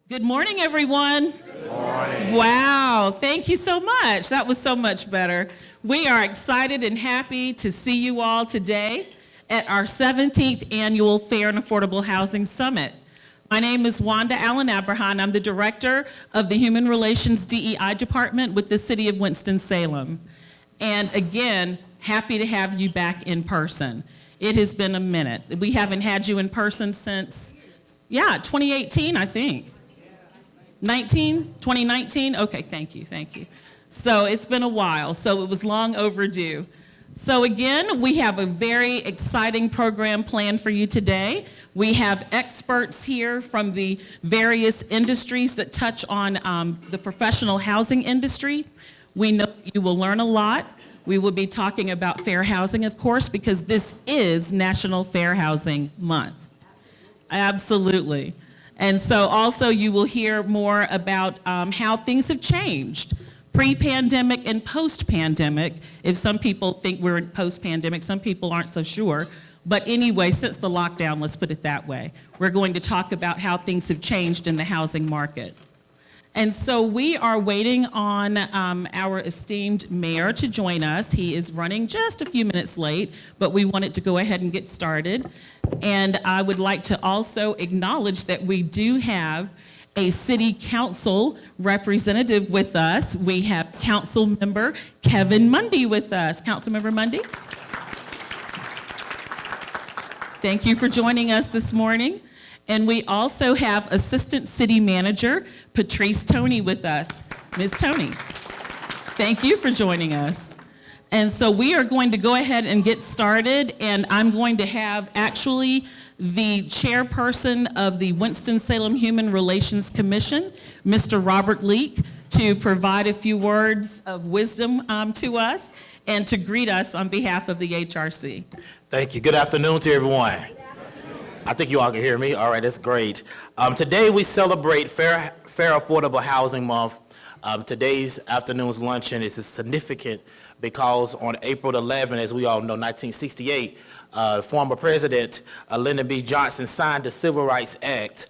Good morning, everyone. Good morning. Wow, thank you so much. That was so much better. We are excited and happy to see you all today at our 17th Annual Fair and Affordable Housing Summit. My name is Wanda Allen Abraham. I'm the Director of the Human Relations DEI Department with the City of Winston-Salem. And again, happy to have you back in person. It has been a minute. We haven't had you in person since, 2018, I think. 2019? Okay, thank you. So it's been a while, so it was long overdue. So again, we have a very exciting program planned for you today. We have experts here from the various industries that touch on the professional housing industry. We know you will learn a lot. We will be talking about fair housing, of course, because this is National Fair Housing Month. Absolutely. And so also you will hear more about how things have changed pre-pandemic and post-pandemic. If some people think we're in post-pandemic, some people aren't so sure. But anyway, since the lockdown, let's put it that way, we're going to talk about how things have changed in the housing market. And so we are waiting on our esteemed mayor to join us. He is running just a few minutes late, but we wanted to go ahead and get started. And I would like to also acknowledge that we do have a city council representative with us. We have council member Kevin Mundy with us. Councilmember Mundy. Thank you for joining us this morning. And we also have Assistant City Manager Patrice Toney with us. Ms. Toney, thank you for joining us. And so we are going to go ahead and get started, and I'm going to have actually the chairperson of the Winston-Salem Human Relations Commission, Mr. Robert Leake, to provide a few words of wisdom to us and to greet us on behalf of the HRC. Thank you. Good afternoon to everyone. I think you all can hear me. All right, that's great. Today we celebrate Fair Affordable Housing Month. Today's afternoon's luncheon is significant because on April 11, as we all know, 1968, former President Lyndon B. Johnson signed the Civil Rights Act,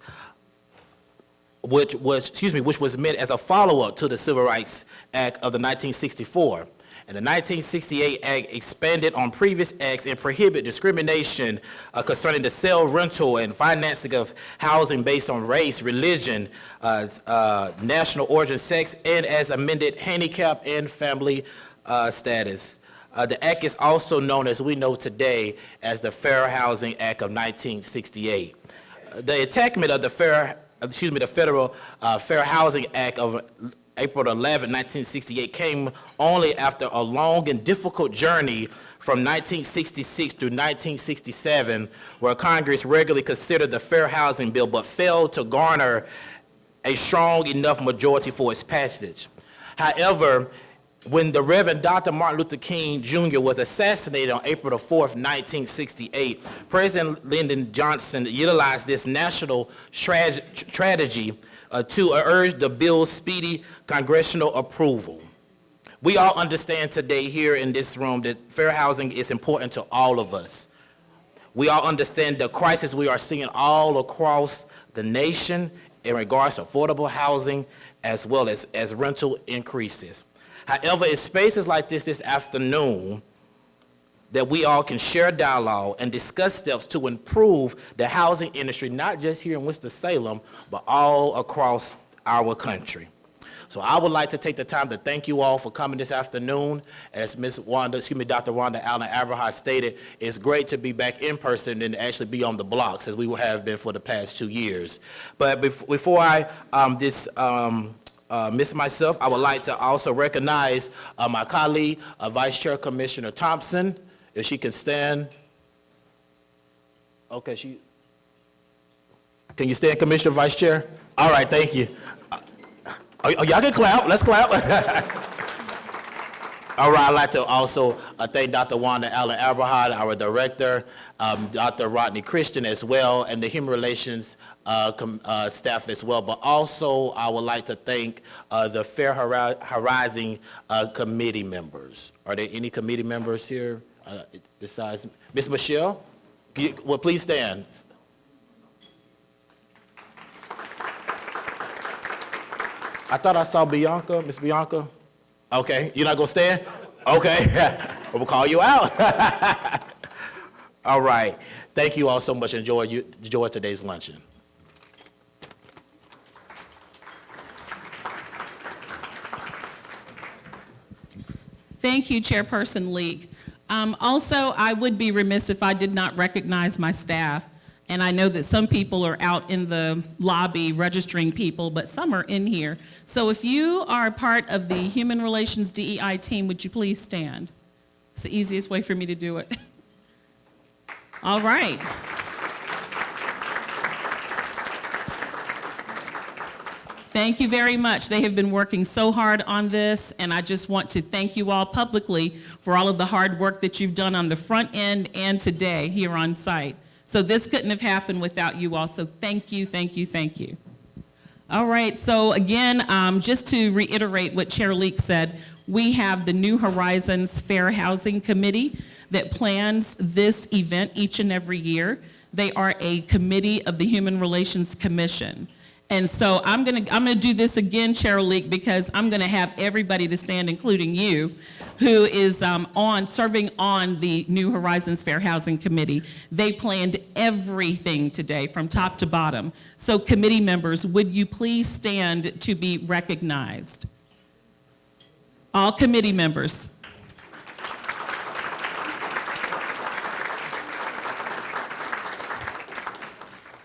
which was meant as a follow-up to the Civil Rights Act of the 1964. And the 1968 Act expanded on previous acts and prohibited discrimination concerning the sale, rental, and financing of housing based on race, religion, national origin, sex, and as amended, handicap and family status. The act is also known, as we know today, as the Fair Housing Act of 1968. The enactment of the Federal Fair Housing Act of April 11, 1968 came only after a long and difficult journey from 1966 through 1967, where Congress regularly considered the Fair Housing Bill but failed to garner a strong enough majority for its passage. However, when the Reverend Dr. Martin Luther King Jr. was assassinated on April 4, 1968, President Lyndon Johnson utilized this national strategy to urge the bill's speedy congressional approval. We all understand today here in this room that fair housing is important to all of us. We all understand the crisis we are seeing all across the nation in regards to affordable housing as well as rental increases. However, it's spaces like this afternoon that we all can share dialogue and discuss steps to improve the housing industry, not just here in Winston-Salem, but all across our country. So I would like to take the time to thank you all for coming this afternoon. As Dr. Wanda Allen Abraham stated, it's great to be back in person and actually be on the blocks as we have been for the past 2 years. But before I miss myself, I would like to also recognize my colleague, Vice Chair Commissioner Thompson. If she can stand. Okay, can you stand, Commissioner Vice Chair? All right, thank you. Y'all can clap, let's clap. All right, I'd like to also thank Dr. Wanda Allen Abraham, our director, Dr. Rodney Christian as well, and the Human Relations staff as well. But also, I would like to thank the Fair Horizon committee members. Are there any committee members here besides Ms. Michelle? Well, please stand. I thought I saw Bianca, Miss Bianca. Okay, you're not gonna stand? Okay, we'll call you out. All right, thank you all so much. Enjoy today's luncheon. Thank you, Chairperson Leek. Also, I would be remiss if I did not recognize my staff. And I know that some people are out in the lobby registering people, but some are in here. So if you are a part of the Human Relations DEI team, would you please stand? It's the easiest way for me to do it. All right. Thank you very much. They have been working so hard on this, and I just want to thank you all publicly for all of the hard work that you've done on the front end and today here on site. So this couldn't have happened without you all, so thank you, thank you, thank you. All right, so again, just to reiterate what Chair Leek said, we have the New Horizons Fair Housing Committee that plans this event each and every year. They are a committee of the Human Relations Commission. And so I'm gonna do this again, Chair Leek, because I'm gonna have everybody to stand, including you, who is serving on the New Horizons Fair Housing Committee. They planned everything today from top to bottom. So committee members, would you please stand to be recognized? All committee members.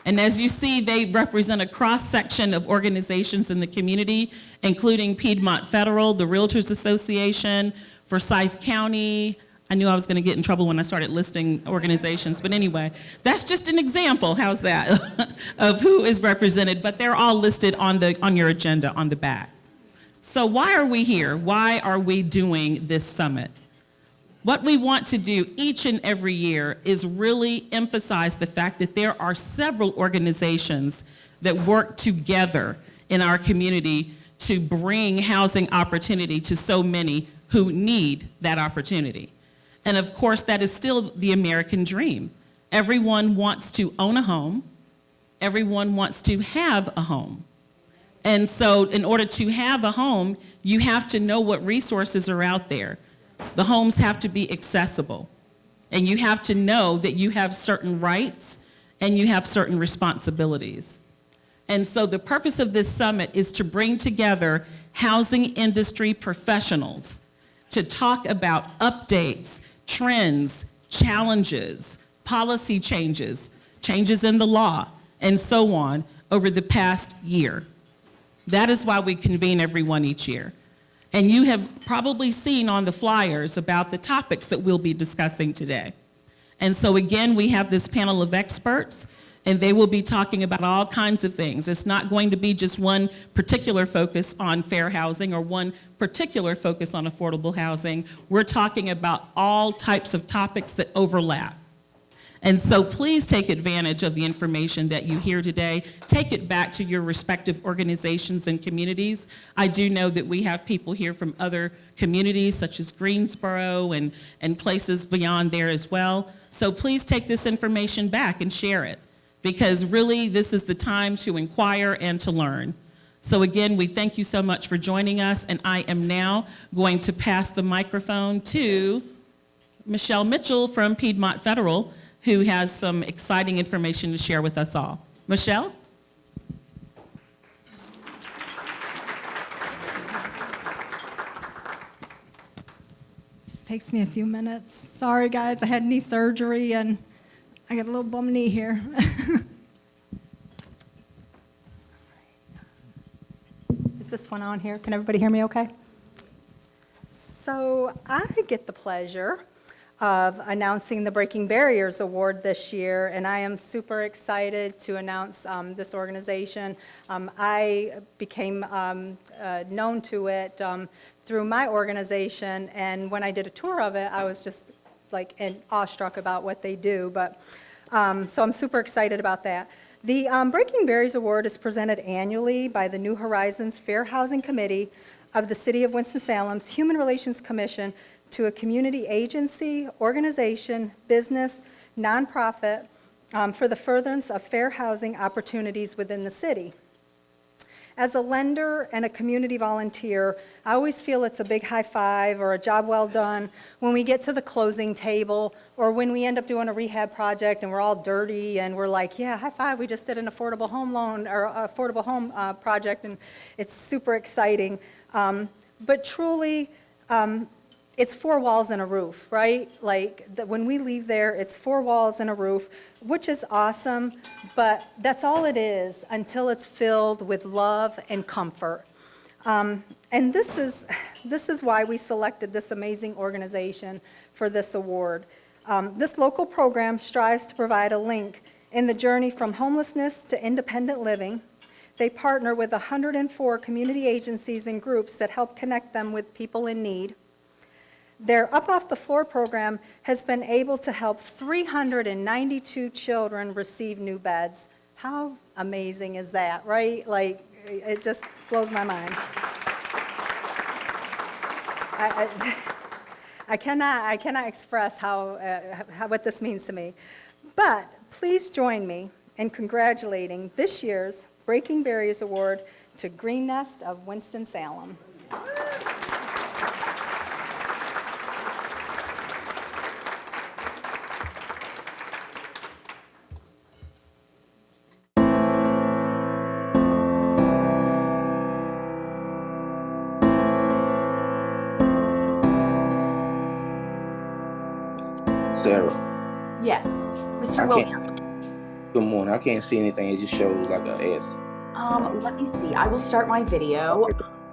And as you see, they represent a cross-section of organizations in the community, including Piedmont Federal, the Realtors Association, Forsyth County. I knew I was going to get in trouble when I started listing organizations, but anyway, that's just an example, how's that, of who is represented, but they're all listed on your agenda on the back. So why are we here? Why are we doing this summit? What we want to do each and every year is really emphasize the fact that there are several organizations that work together in our community to bring housing opportunity to so many who need that opportunity. And of course, that is still the American dream. Everyone wants to own a home. Everyone wants to have a home. And so in order to have a home, you have to know what resources are out there. The homes have to be accessible, and you have to know that you have certain rights and you have certain responsibilities. And so the purpose of this summit is to bring together housing industry professionals to talk about updates, trends, challenges, policy changes, changes in the law, and so on over the past year. That is why we convene everyone each year. And you have probably seen on the flyers about the topics that we'll be discussing today. And so again, we have this panel of experts, and they will be talking about all kinds of things. It's not going to be just one particular focus on fair housing or one particular focus on affordable housing. We're talking about all types of topics that overlap. And so please take advantage of the information that you hear today. Take it back to your respective organizations and communities. I do know that we have people here from other communities such as Greensboro and places beyond there as well. So please take this information back and share it, because really this is the time to inquire and to learn. So again, we thank you so much for joining us, and I am now going to pass the microphone to Michelle Mitchell from Piedmont Federal, who has some exciting information to share with us all. Michelle? Just takes me a few minutes. Sorry, guys, I had knee surgery and I got a little bum knee here. Is this one on here? Can everybody hear me okay? So I get the pleasure of announcing the Breaking Barriers Award this year, and I am super excited to announce this organization. I became known to it through my organization, and when I did a tour of it, I was just like awestruck about what they do. But so I'm super excited about that. The Breaking Barriers Award is presented annually by the New Horizons Fair Housing Committee of the City of Winston-Salem's Human Relations Commission to a community agency, organization, business, nonprofit for the furtherance of fair housing opportunities within the city. As a lender and a community volunteer, I always feel it's a big high five or a job well done when we get to the closing table or when we end up doing a rehab project and we're all dirty and we're like, yeah, high five, we just did an affordable home loan or affordable home project, and it's super exciting. But truly, it's four walls and a roof, right? Like, when we leave there, it's four walls and a roof, which is awesome, but that's all it is until it's filled with love and comfort. And this is why we selected this amazing organization for this award. This local program strives to provide a link in the journey from homelessness to independent living. They partner with 104 community agencies and groups that help connect them with people in need. Their Up Off the Floor program has been able to help 392 children receive new beds. How amazing is that, right? Like, it just blows my mind. I cannot express what this means to me. But please join me in congratulating this year's Breaking Barriers Award to Green Nest of Winston-Salem. Sarah, Yes, Mr. I can't- Williams. good morning. I can't see anything. It just shows like an S. Let me see. I will start my video.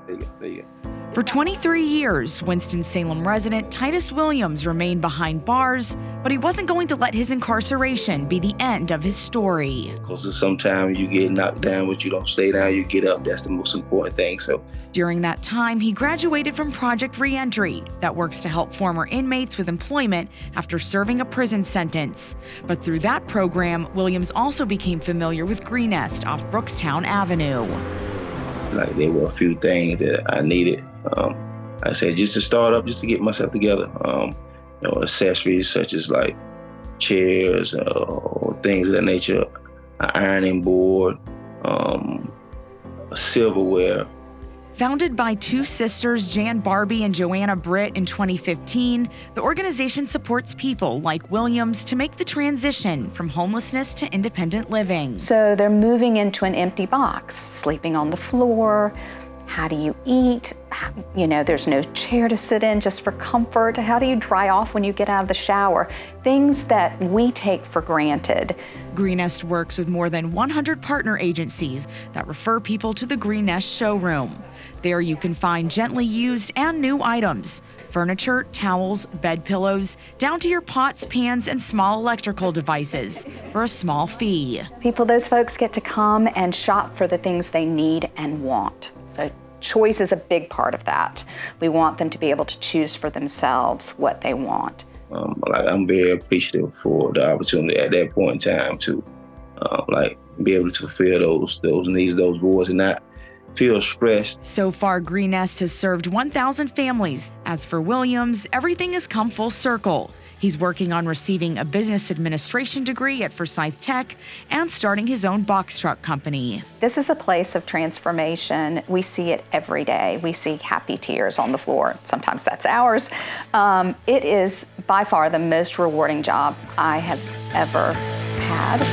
There you go. There you go. For 23 years, Winston-Salem resident Titus Williams remained behind bars, but he wasn't going to let his incarceration be the end of his story. Because sometimes you get knocked down, but you don't stay down. You get up. That's the most important thing. So During that time, he graduated from Project Reentry that works to help former inmates with employment after serving a prison sentence. But through that program, Williams also became familiar with Green Nest off Brookstown Avenue. like there were a few things that I needed. I said just to start up, just to get myself together. Accessories such as like chairs or things of that nature, an ironing board, silverware. Founded by two sisters, Jan Barbie and Joanna Britt, in 2015, the organization supports people like Williams to make the transition from homelessness to independent living. So they're moving into an empty box, sleeping on the floor. How do you eat? There's no chair to sit in just for comfort. How do you dry off when you get out of the shower? Things that we take for granted. Green Nest works with more than 100 partner agencies that refer people to the Green Nest showroom. There you can find gently used and new items, furniture, towels, bed pillows, down to your pots, pans, and small electrical devices for a small fee. Those folks get to come and shop for the things they need and want. So choice is a big part of that. We want them to be able to choose for themselves what they want. I'm very appreciative for the opportunity at that point in time to be able to fulfill those needs, those voids, and not feel stressed. So far, Green Nest has served 1,000 families. As for Williams, everything has come full circle. He's working on receiving a business administration degree at Forsyth Tech and starting his own box truck company. This is a place of transformation. We see it every day. We see happy tears on the floor. Sometimes that's ours. It is by far the most rewarding job I have ever had.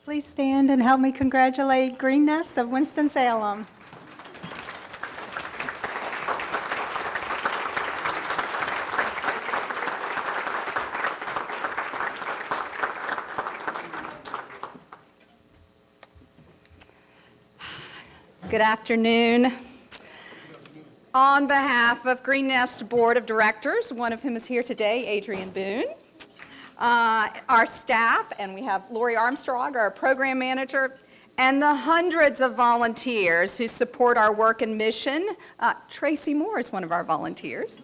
Please stand and help me congratulate Green Nest of Winston-Salem. Good afternoon. On behalf of Green Nest Board of Directors, one of whom is here today, Adrian Boone, our staff, and we have Lori Armstrong, our program manager, and the hundreds of volunteers who support our work and mission. Tracy Moore is one of our volunteers.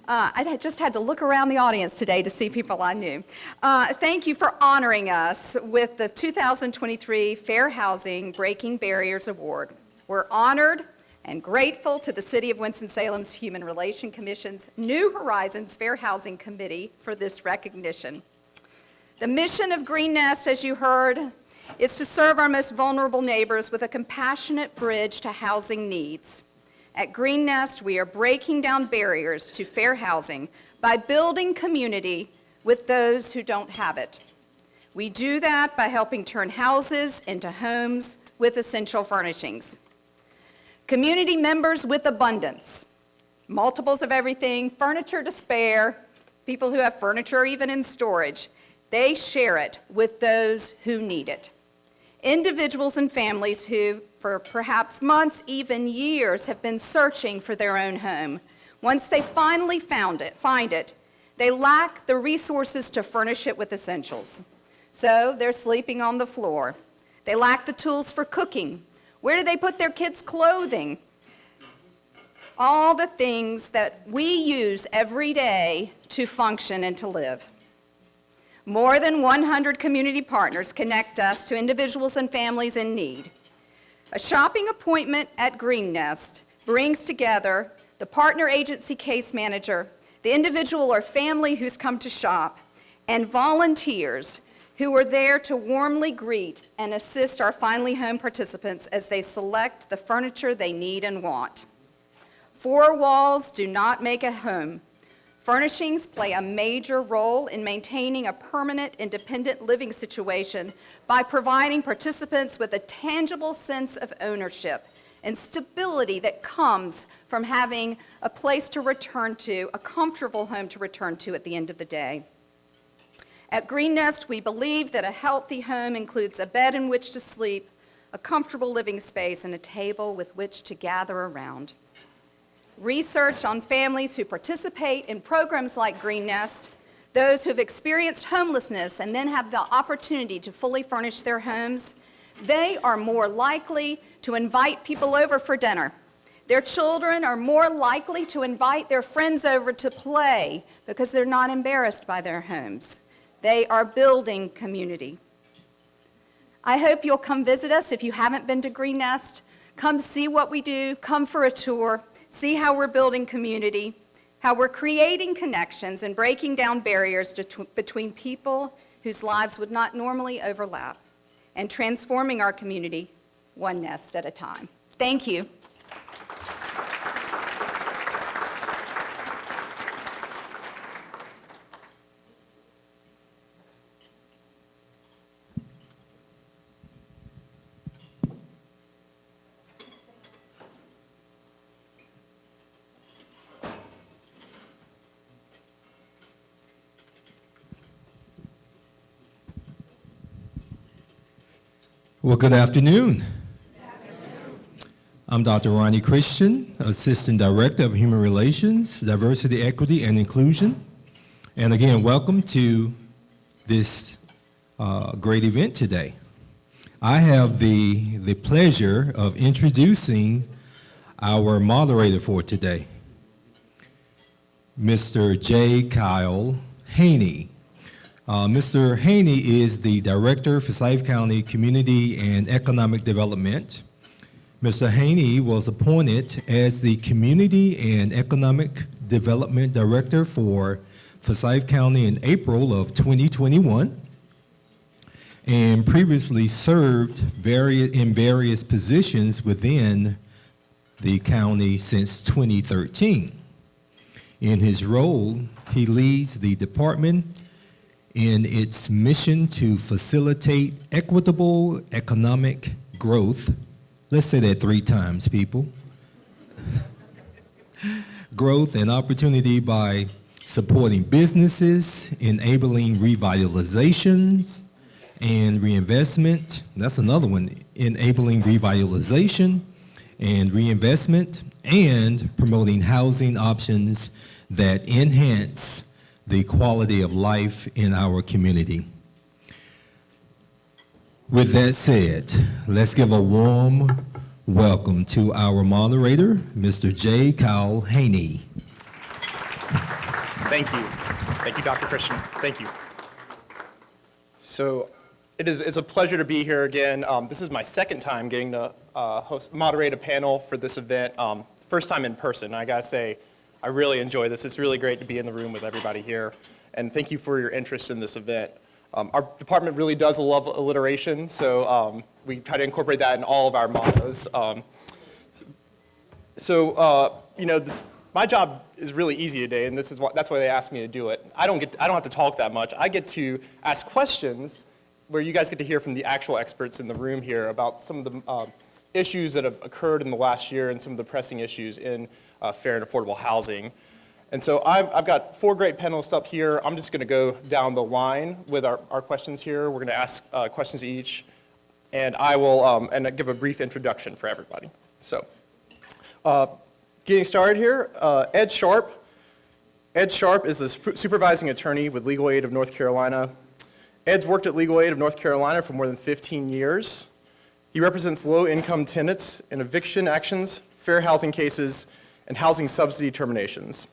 I just had to look around the audience today to see people I knew. Thank you for honoring us with the 2023 Fair Housing Breaking Barriers Award. We're honored and grateful to the City of Winston-Salem's Human Relations Commission's New Horizons Fair Housing Committee for this recognition. The mission of Green Nest, as you heard, is to serve our most vulnerable neighbors with a compassionate bridge to housing needs. At Green Nest, we are breaking down barriers to fair housing by building community with those who don't have it. We do that by helping turn houses into homes with essential furnishings. Community members with abundance, multiples of everything, furniture to spare, people who have furniture even in storage, they share it with those who need it. Individuals and families who, for perhaps months, even years, have been searching for their own home. Once they finally find it, they lack the resources to furnish it with essentials. So they're sleeping on the floor. They lack the tools for cooking. Where do they put their kids' clothing? All the things that we use every day to function and to live. More than 100 community partners connect us to individuals and families in need. A shopping appointment at Green Nest brings together the partner agency case manager, the individual or family who's come to shop, and volunteers who are there to warmly greet and assist our Finally Home participants as they select the furniture they need and want. Four walls do not make a home. Furnishings play a major role in maintaining a permanent, independent living situation by providing participants with a tangible sense of ownership and stability that comes from having a place to return to, a comfortable home to return to at the end of the day. At Green Nest, we believe that a healthy home includes a bed in which to sleep, a comfortable living space, and a table with which to gather around. Research on families who participate in programs like Green Nest, those who have experienced homelessness and then have the opportunity to fully furnish their homes, they are more likely to invite people over for dinner. Their children are more likely to invite their friends over to play because they're not embarrassed by their homes. They are building community. I hope you'll come visit us if you haven't been to Green Nest. Come see what we do, come for a tour. See how we're building community, how we're creating connections and breaking down barriers between people whose lives would not normally overlap, and transforming our community one nest at a time. Thank you. Well, good afternoon. I'm Dr. Ronnie Christian, Assistant Director of Human Relations, Diversity, Equity, and Inclusion. And again, welcome to this great event today. I have the pleasure of introducing our moderator for today, Mr. J. Kyle Haney. Mr. Haney is the Director, Forsyth County Community and Economic Development. Mr. Haney was appointed as the Community and Economic Development Director for Forsyth County in April of 2021, and previously served in various positions within the county since 2013. In his role, he leads the department in its mission to facilitate equitable economic growth. Let's say that 3 times, people. Growth and opportunity by supporting businesses, enabling revitalizations and reinvestment. That's another one, enabling revitalization and reinvestment, and promoting housing options that enhance the quality of life in our community. With that said, let's give a warm welcome to our moderator, Mr. J. Kyle Haney. Thank you. Thank you, Dr. Christian. Thank you. So it's a pleasure to be here again. This is my second time getting to moderate a panel for this event. First time in person. I gotta say, I really enjoy this. It's really great to be in the room with everybody here. And thank you for your interest in this event. Our department really does love alliteration, so we try to incorporate that in all of our mottos. My job is really easy today, and that's why they asked me to do it. I don't have to talk that much. I get to ask questions where you guys get to hear from the actual experts in the room here about some of the issues that have occurred in the last year and some of the pressing issues in fair and affordable housing. And so I've got 4 great panelists up here. I'm just going to go down the line with our questions here. We're going to ask questions each, and I will give a brief introduction for everybody. So, getting started here, Ed Sharp. Ed Sharp is the supervising attorney with Legal Aid of North Carolina. Ed's worked at Legal Aid of North Carolina for more than 15 years. He represents low-income tenants in eviction actions, fair housing cases, and housing subsidy terminations.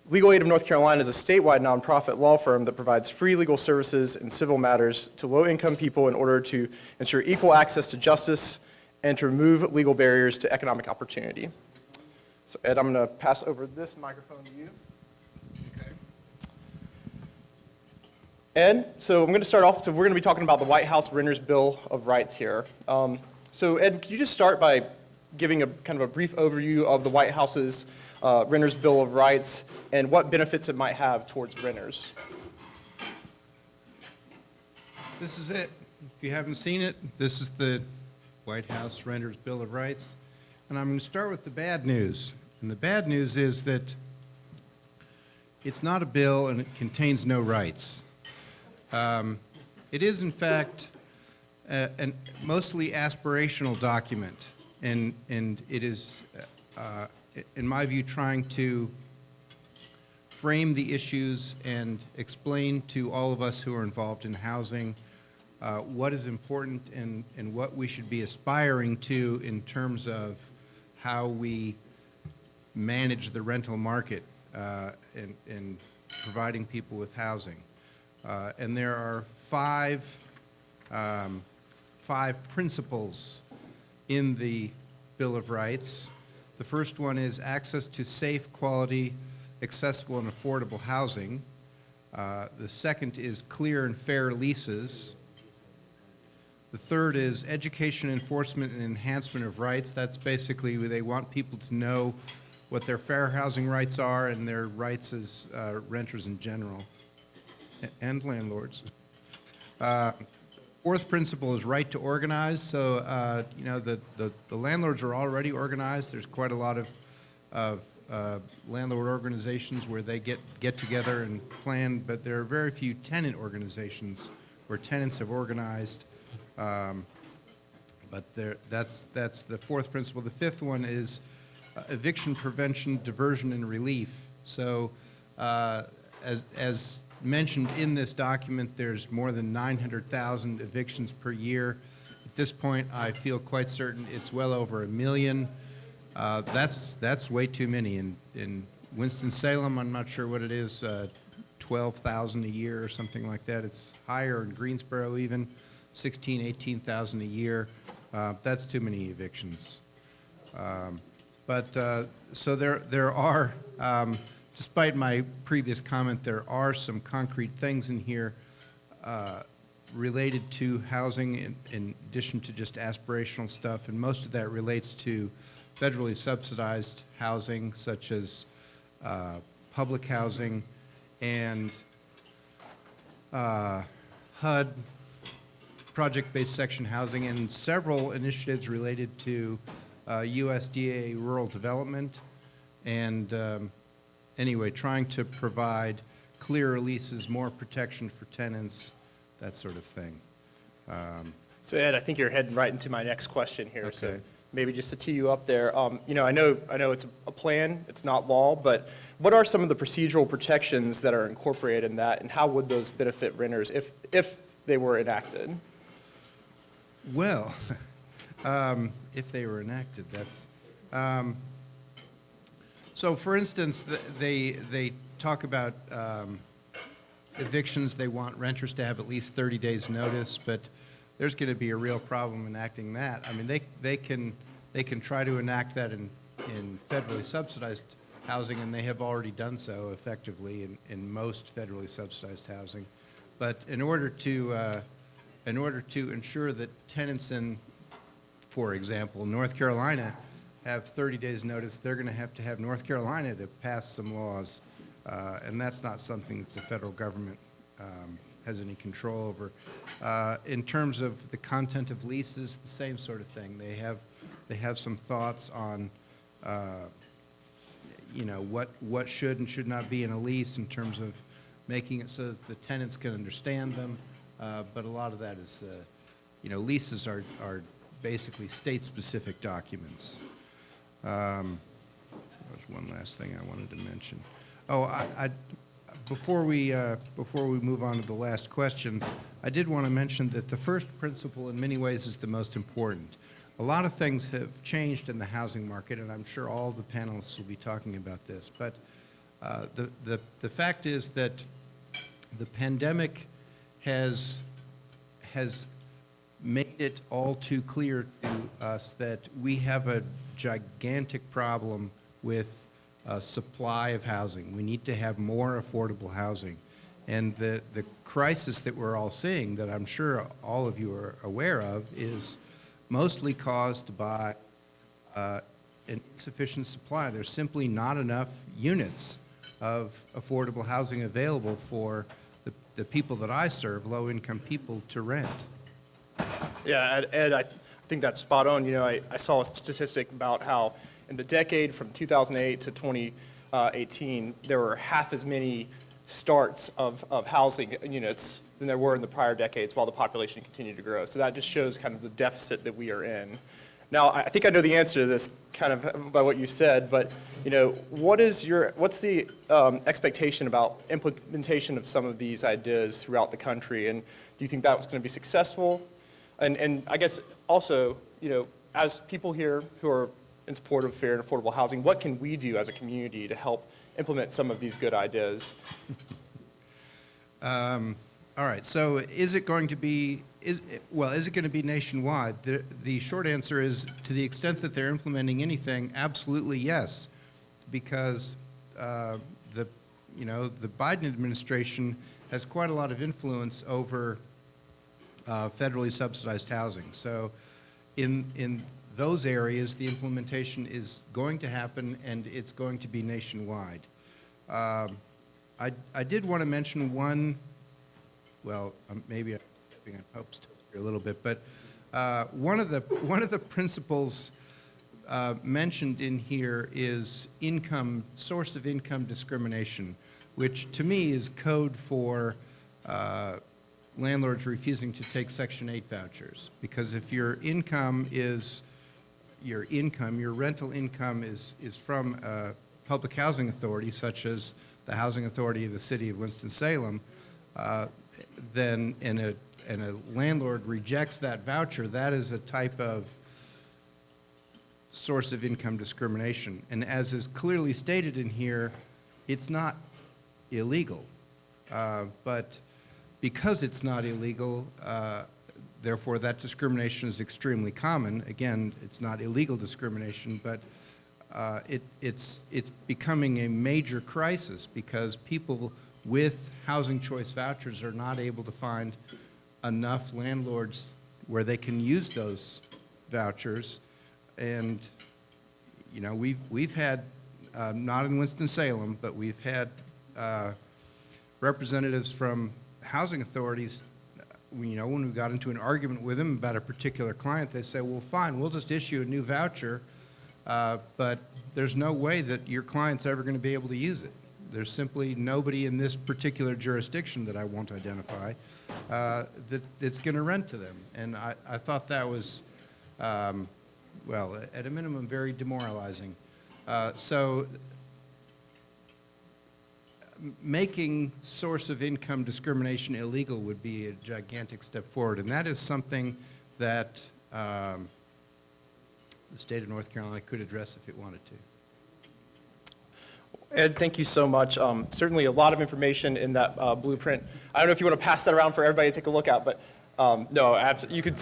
Legal Aid of North Carolina is a statewide nonprofit law firm that provides free legal services in civil matters to low-income people in order to ensure equal access to justice and to remove legal barriers to economic opportunity. So Ed, I'm going to pass over this microphone to you. Okay. Ed, so I'm going to start off, so we're going to be talking about the White House Renters' Bill of Rights here. So Ed, could you just start by giving a kind of a brief overview of the White House's Renters' Bill of Rights and what benefits it might have towards renters? This is it. If you haven't seen it, this is the White House Renters' Bill of Rights. And I'm going to start with the bad news. And the bad news is that it's not a bill and it contains no rights. It is, in fact, a mostly aspirational document. And it is, in my view, trying to frame the issues and explain to all of us who are involved in housing what is important and what we should be aspiring to in terms of how we manage the rental market in providing people with housing. And there are five principles in the Bill of Rights. The first one is access to safe, quality, accessible, and affordable housing. The second is clear and fair leases. The third is education, enforcement, and enhancement of rights. That's basically where they want people to know what their fair housing rights are and their rights as renters in general and landlords. Fourth principle is right to organize. So, the landlords are already organized. There's quite a lot of landlord organizations where they get together and plan, but there are very few tenant organizations where tenants have organized. But that's the fourth principle. The fifth one is eviction prevention, diversion, and relief. So, as mentioned in this document, there's more than 900,000 evictions per year. At this point, I feel quite certain it's well over 1 million. That's way too many. In Winston-Salem, I'm not sure what it is, 12,000 a year or something like that. It's higher in Greensboro even, 16,000, 18,000 a year. That's too many evictions. So there are, despite my previous comment, there are some concrete things in here related to housing in addition to just aspirational stuff, and most of that relates to federally subsidized housing, such as public housing and HUD, project-based section housing, and several initiatives related to USDA rural development, and anyway, trying to provide clearer leases, more protection for tenants, that sort of thing. So Ed, I think you're heading right into my next question here. Okay. So maybe just to tee you up there, I know it's a plan, it's not law, but what are some of the procedural protections that are incorporated in that, and how would those benefit renters if they were enacted? Well, if they were enacted, that's... So, for instance, they talk about evictions. They want renters to have at least 30 days' notice, but there's going to be a real problem enacting that. I mean, they can try to enact that in federally subsidized housing, and they have already done so effectively in most federally subsidized housing. But in order to ensure that tenants in, for example, North Carolina have 30 days notice, they're going to have North Carolina to pass some laws, and that's not something that the federal government has any control over. In terms of the content of leases, the same sort of thing. They have some thoughts on what should and should not be in a lease in terms of making it so that the tenants can understand them. But a lot of that is, leases are basically state-specific documents. There was one last thing I wanted to mention. Oh, before we move on to the last question, I did want to mention that the first principle in many ways is the most important. A lot of things have changed in the housing market, and I'm sure all the panelists will be talking about this. But the fact is that the pandemic has made it all too clear to us that we have a gigantic problem with supply of housing. We need to have more affordable housing. And the crisis that we're all seeing, that I'm sure all of you are aware of, is mostly caused by an insufficient supply. There's simply not enough units of affordable housing available for the people that I serve, low-income people, to rent. Yeah, Ed, I think that's spot on. I saw a statistic about how in the decade from 2008 to 2018, there were half as many starts of housing units than there were in the prior decades while the population continued to grow. So that just shows kind of the deficit that we are in. Now, I think I know the answer to this kind of by what you said, but what's the expectation about implementation of some of these ideas throughout the country, and do you think that was going to be successful? And I guess also, as people here who are in support of fair and affordable housing, what can we do as a community to help implement some of these good ideas? All right. So, is it going to be nationwide? The short answer is, to the extent that they're implementing anything, absolutely yes, because the Biden administration has quite a lot of influence over federally subsidized housing. So, in those areas, the implementation is going to happen, and it's going to be nationwide. I did want to mention one. Well, maybe I'm stepping on Pope's toes here a little bit, but one of the principles mentioned in here is source of income discrimination, which to me is code for landlords refusing to take Section 8 vouchers. Because if your rental income is from a public housing authority, such as the Housing Authority of the City of Winston-Salem, then and a landlord rejects that voucher, that is a type of source of income discrimination. And as is clearly stated in here, it's not illegal. But because it's not illegal, therefore that discrimination is extremely common. Again, it's not illegal discrimination, but it's becoming a major crisis because people with housing choice vouchers are not able to find enough landlords where they can use those vouchers. And we've had not in Winston-Salem, but we've had representatives from housing authorities. When we got into an argument with them about a particular client, they say, well, fine, we'll just issue a new voucher, but there's no way that your client's ever going to be able to use it. There's simply nobody in this particular jurisdiction that I won't identify that's going to rent to them. And I thought that was, well, at a minimum, very demoralizing. So making source of income discrimination illegal would be a gigantic step forward. And that is something that the state of North Carolina could address if it wanted to. Ed, thank you so much. Certainly a lot of information in that blueprint. I don't know if you want to pass that around for everybody to take a look at, but no, absolutely, you can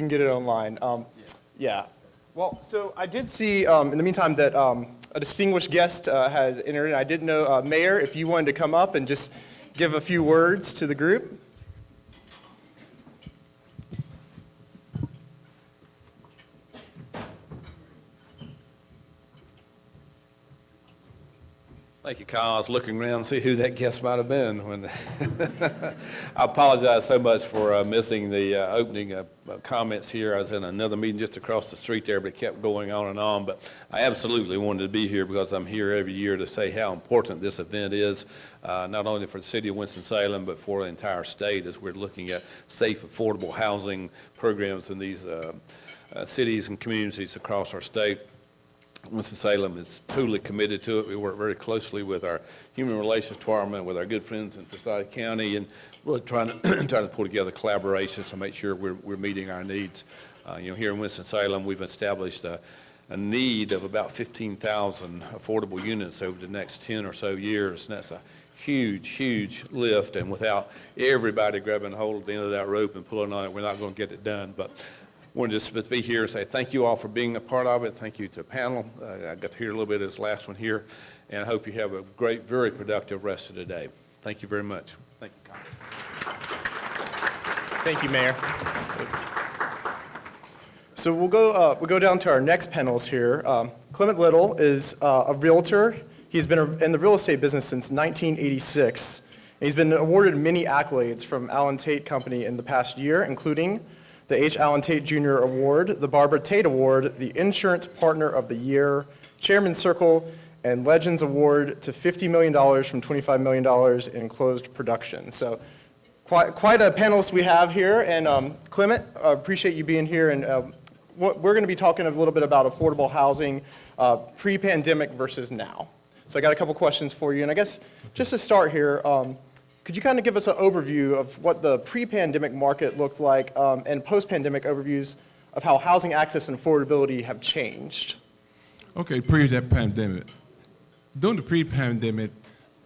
get it online. Yeah. Well, so I did see in the meantime that a distinguished guest has entered. I didn't know, Mayor, if you wanted to come up and just give a few words to the group. Thank you, Kyle. I was looking around to see who that guest might have been. When I apologize so much for missing the opening comments here. I was in another meeting just across the street there, but it kept going on and on. But I absolutely wanted to be here because I'm here every year to say how important this event is, not only for the city of Winston-Salem, but for the entire state as we're looking at safe, affordable housing programs in these cities and communities across our state. Winston-Salem is totally committed to it. We work very closely with our Human Relations Department, with our good friends in Forsyth County, and really trying to pull together collaborations to make sure we're meeting our needs. Here in Winston-Salem, we've established a need of about 15,000 affordable units over the next 10 or so years, and that's a huge, huge lift, and without everybody grabbing hold of the end of that rope and pulling on it, we're not going to get it done. But I wanted to be here and say thank you all for being a part of it. Thank you to the panel. I got to hear a little bit of this last one here, and I hope you have a great, very productive rest of the day. Thank you very much. Thank you, Kyle. Thank you, Mayor. So we'll go down to our next panels here. Clement Little is a realtor. He's been in the real estate business since 1986. And he's been awarded many accolades from Allen Tate Company in the past year, including the H. Allen Tate Jr. Award, the Barbara Tate Award, the Insurance Partner of the Year, Chairman's Circle, and Legends Award to $50 million from $25 million in closed production. So quite a panelist we have here. And Clement, I appreciate you being here. And we're going to be talking a little bit about affordable housing pre-pandemic versus now. So I got a couple questions for you. And I guess just to start here, could you kind of give us an overview of what the pre-pandemic market looked like and post-pandemic overviews of how housing access and affordability have changed? Okay, pre-pandemic. During the pre-pandemic,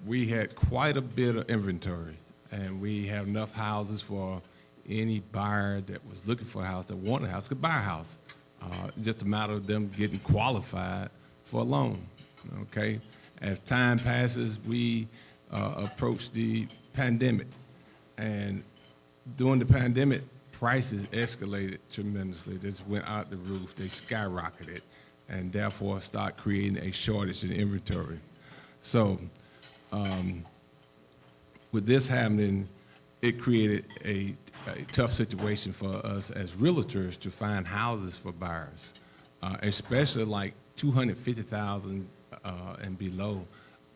we had quite a bit of inventory, and we have enough houses for any buyer that was looking for a house, that wanted a house, could buy a house. Just a matter of them getting qualified for a loan, okay? As time passes, we approach the pandemic, and during the pandemic, prices escalated tremendously. They just went out the roof. They skyrocketed, and therefore start creating a shortage in inventory. So with this happening, it created a tough situation for us as realtors to find houses for buyers, especially like 250,000 and below.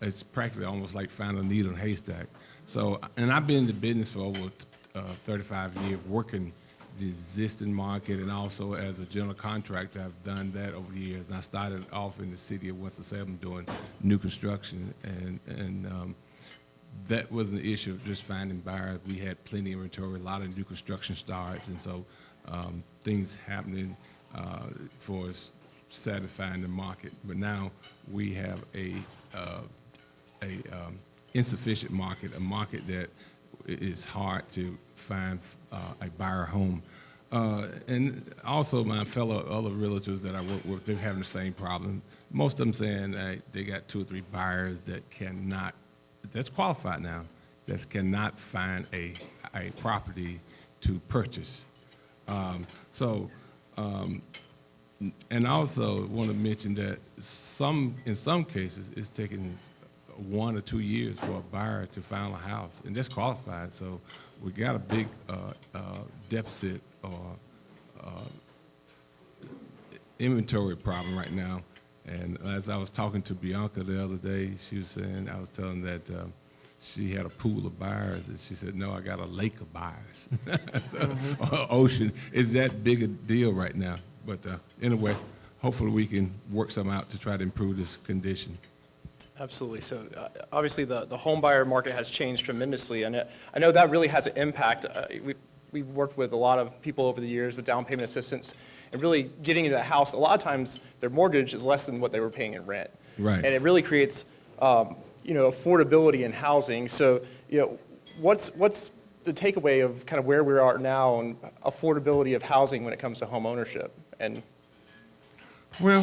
It's practically almost like finding a needle in a haystack. So, and I've been in the business for over 35 years, working the existing market, and also as a general contractor, I've done that over the years. And I started off in the city of Winston-Salem doing new construction, and that wasn't the issue of just finding buyers. We had plenty of inventory, a lot of new construction starts, and so things happening for us satisfying the market. But now we have a insufficient market, a market that is hard to find a buyer home. And also my fellow other realtors that I work with, they're having the same problem. Most of them saying they got 2 or 3 buyers that cannot, that's qualified now, that cannot find a property to purchase. And also want to mention that in some cases, it's taking 1 or 2 years for a buyer to find a house, and that's qualified. So we got a big deficit or inventory problem right now. And as I was talking to Bianca the other day, she was saying, I was telling that she had a pool of buyers, and she said, no, I got a lake of buyers. So, ocean is that big a deal right now. But anyway, hopefully we can work something out to try to improve this condition. Absolutely. So obviously the home buyer market has changed tremendously, and I know that really has an impact. We've worked with a lot of people over the years with down payment assistance, and really getting into a house, a lot of times their mortgage is less than what they were paying in rent. Right. And it really creates affordability in housing. So what's the takeaway of kind of where we are now and affordability of housing when it comes to home ownership? And well,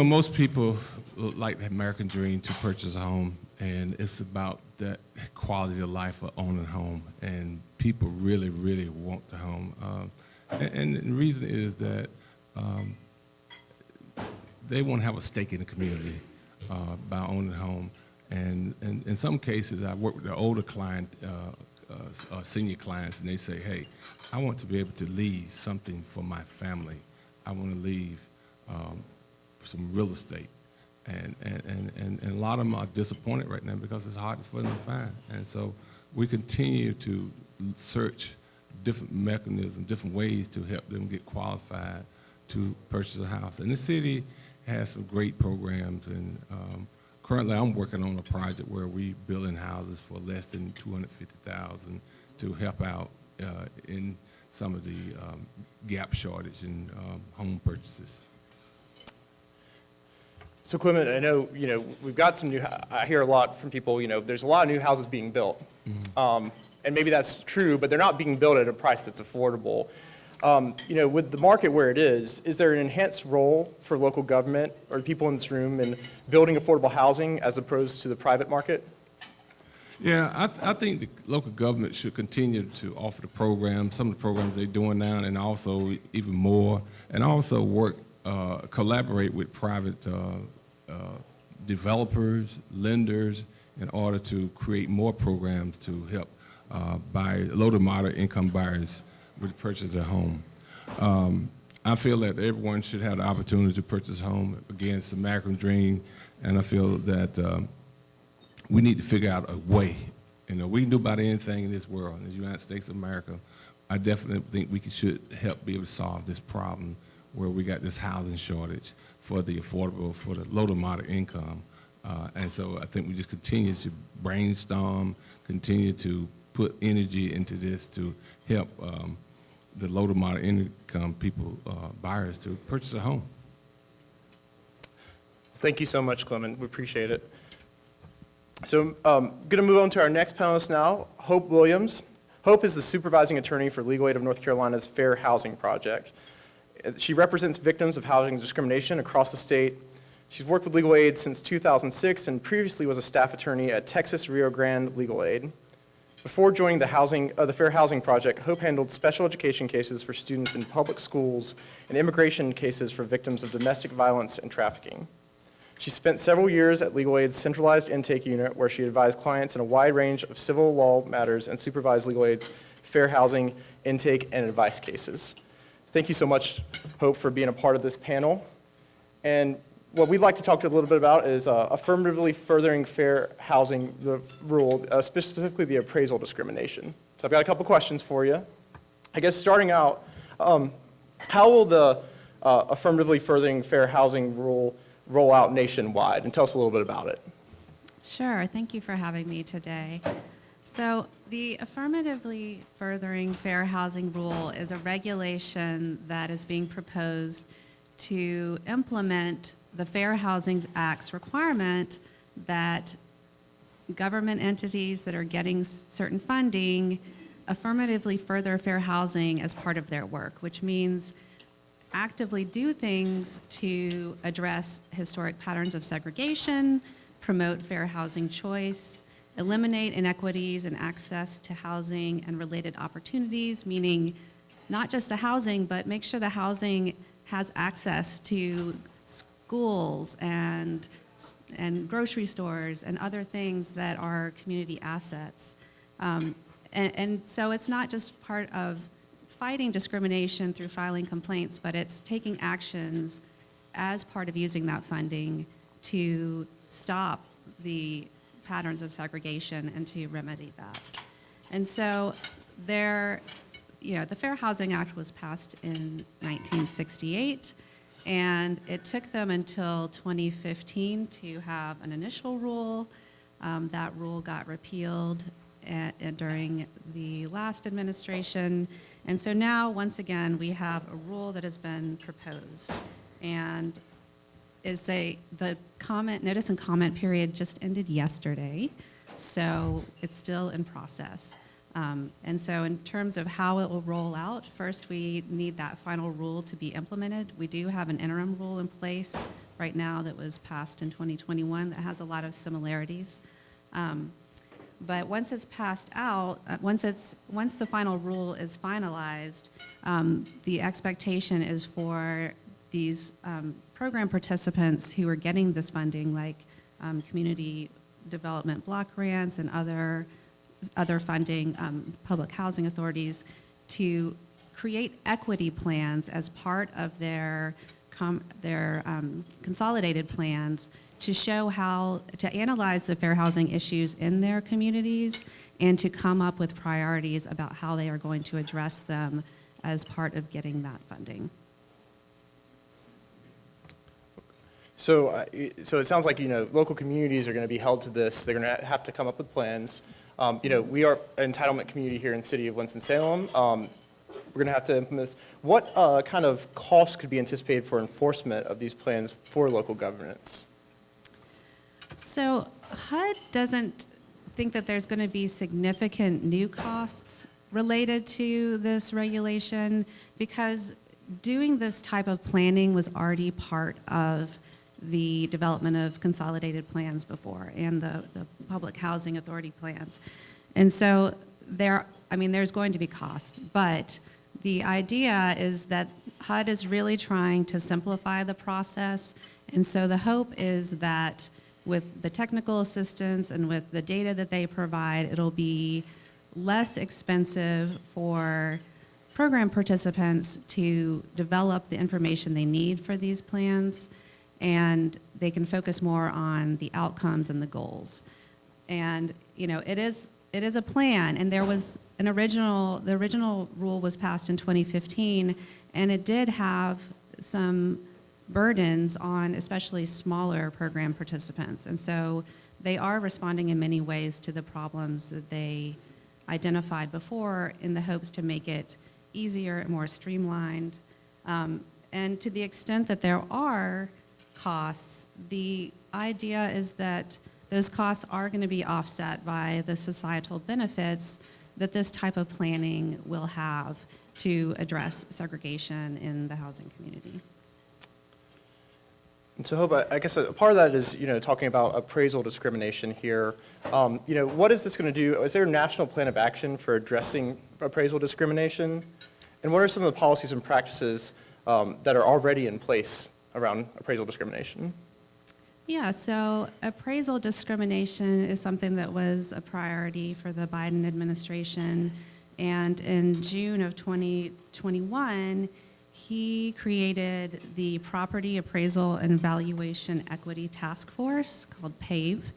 most people like the American dream to purchase a home, and it's about that quality of life of owning a home, and people really, really want the home. And the reason is that they want to have a stake in the community by owning a home. And in some cases, I work with the older client, senior clients, and they say, hey, I want to be able to leave something for my family. I want to leave some real estate. And a lot of them are disappointed right now because it's hard for them to find. And so we continue to search different mechanisms, different ways to help them get qualified to purchase a house. And the city has some great programs, and currently I'm working on a project where we building houses for less than $250,000 to help out in some of the gap shortage in home purchases. So Clement, I know, we've got some I hear a lot from people, there's a lot of new houses being built. Mm-hmm. And maybe that's true, but they're not being built at a price that's affordable. With the market where it is there an enhanced role for local government or people in this room in building affordable housing as opposed to the private market? Yeah, I think the local government should continue to offer the programs, some of the programs they're doing now, and also even more, and also work, collaborate with private developers, lenders, in order to create more programs to help low to moderate income buyers with the purchase of a home. I feel that everyone should have the opportunity to purchase a home. Again, it's an American dream, and I feel that we need to figure out a way. We can do about anything in this world, in the United States of America. I definitely think we should help be able to solve this problem where we got this housing shortage for the affordable, for the low to moderate income. And so I think we just continue to brainstorm, continue to put energy into this to help the low to moderate income people, buyers, to purchase a home. Thank you so much, Clement. We appreciate it. So I'm going to move on to our next panelist now, Hope Williams. Hope is the supervising attorney for Legal Aid of North Carolina's Fair Housing Project. She represents victims of housing discrimination across the state. She's worked with Legal Aid since 2006 and previously was a staff attorney at Texas Rio Grande Legal Aid. Before joining the Fair Housing Project, Hope handled special education cases for students in public schools and immigration cases for victims of domestic violence and trafficking. She spent several years at Legal Aid's centralized intake unit, where she advised clients in a wide range of civil law matters and supervised Legal Aid's fair housing intake and advice cases. Thank you so much, Hope, for being a part of this panel. And what we'd like to talk to you a little bit about is affirmatively furthering fair housing, the rule, specifically the appraisal discrimination. So I've got a couple questions for you. I guess starting out, how will the affirmatively furthering fair housing rule roll out nationwide? And tell us a little bit about it. Sure, thank you for having me today. So the affirmatively furthering fair housing rule is a regulation that is being proposed to implement the Fair Housing Act's requirement that government entities that are getting certain funding affirmatively further fair housing as part of their work, which means actively do things to address historic patterns of segregation, promote fair housing choice, eliminate inequities in access to housing and related opportunities, meaning not just the housing, but make sure the housing has access to schools and grocery stores and other things that are community assets. And so it's not just part of fighting discrimination through filing complaints, but it's taking actions as part of using that funding to stop the patterns of segregation and to remedy that. And so the Fair Housing Act was passed in 1968, and it took them until 2015 to have an initial rule. That rule got repealed during the last administration. And so now, once again, we have a rule that has been proposed. And the notice and comment period just ended yesterday, so it's still in process. And so in terms of how it will roll out, first we need that final rule to be implemented. We do have an interim rule in place right now that was passed in 2021 that has a lot of similarities. But once it's passed out, once the final rule is finalized, the expectation is for these program participants who are getting this funding, like community development block grants and other funding, public housing authorities, to create equity plans as part of their consolidated plans to show how to analyze the fair housing issues in their communities and to come up with priorities about how they are going to address them as part of getting that funding. So it sounds like, local communities are going to be held to this. They're going to have to come up with plans. We are an entitlement community here in the city of Winston-Salem. We're going to have to implement this. What kind of costs could be anticipated for enforcement of these plans for local governance? So HUD doesn't think that there's going to be significant new costs related to this regulation because doing this type of planning was already part of the development of consolidated plans before and the public housing authority plans. And so there's going to be cost, but the idea is that HUD is really trying to simplify the process. And so the hope is that with the technical assistance and with the data that they provide, it'll be less expensive for program participants to develop the information they need for these plans, and they can focus more on the outcomes and the goals. And it is a plan, and there was the original rule was passed in 2015, and it did have some burdens on especially smaller program participants. And so they are responding in many ways to the problems that they identified before in the hopes to make it easier and more streamlined. And to the extent that there are costs, the idea is that those costs are going to be offset by the societal benefits that this type of planning will have to address segregation in the housing community. And so, Hope, I guess a part of that is, talking about appraisal discrimination here. What is this going to do? Is there a national plan of action for addressing appraisal discrimination? And what are some of the policies and practices that are already in place around appraisal discrimination? Yeah, so appraisal discrimination is something that was a priority for the Biden administration. And in June of 2021, he created the Property Appraisal and Valuation Equity Task Force, called PAVE.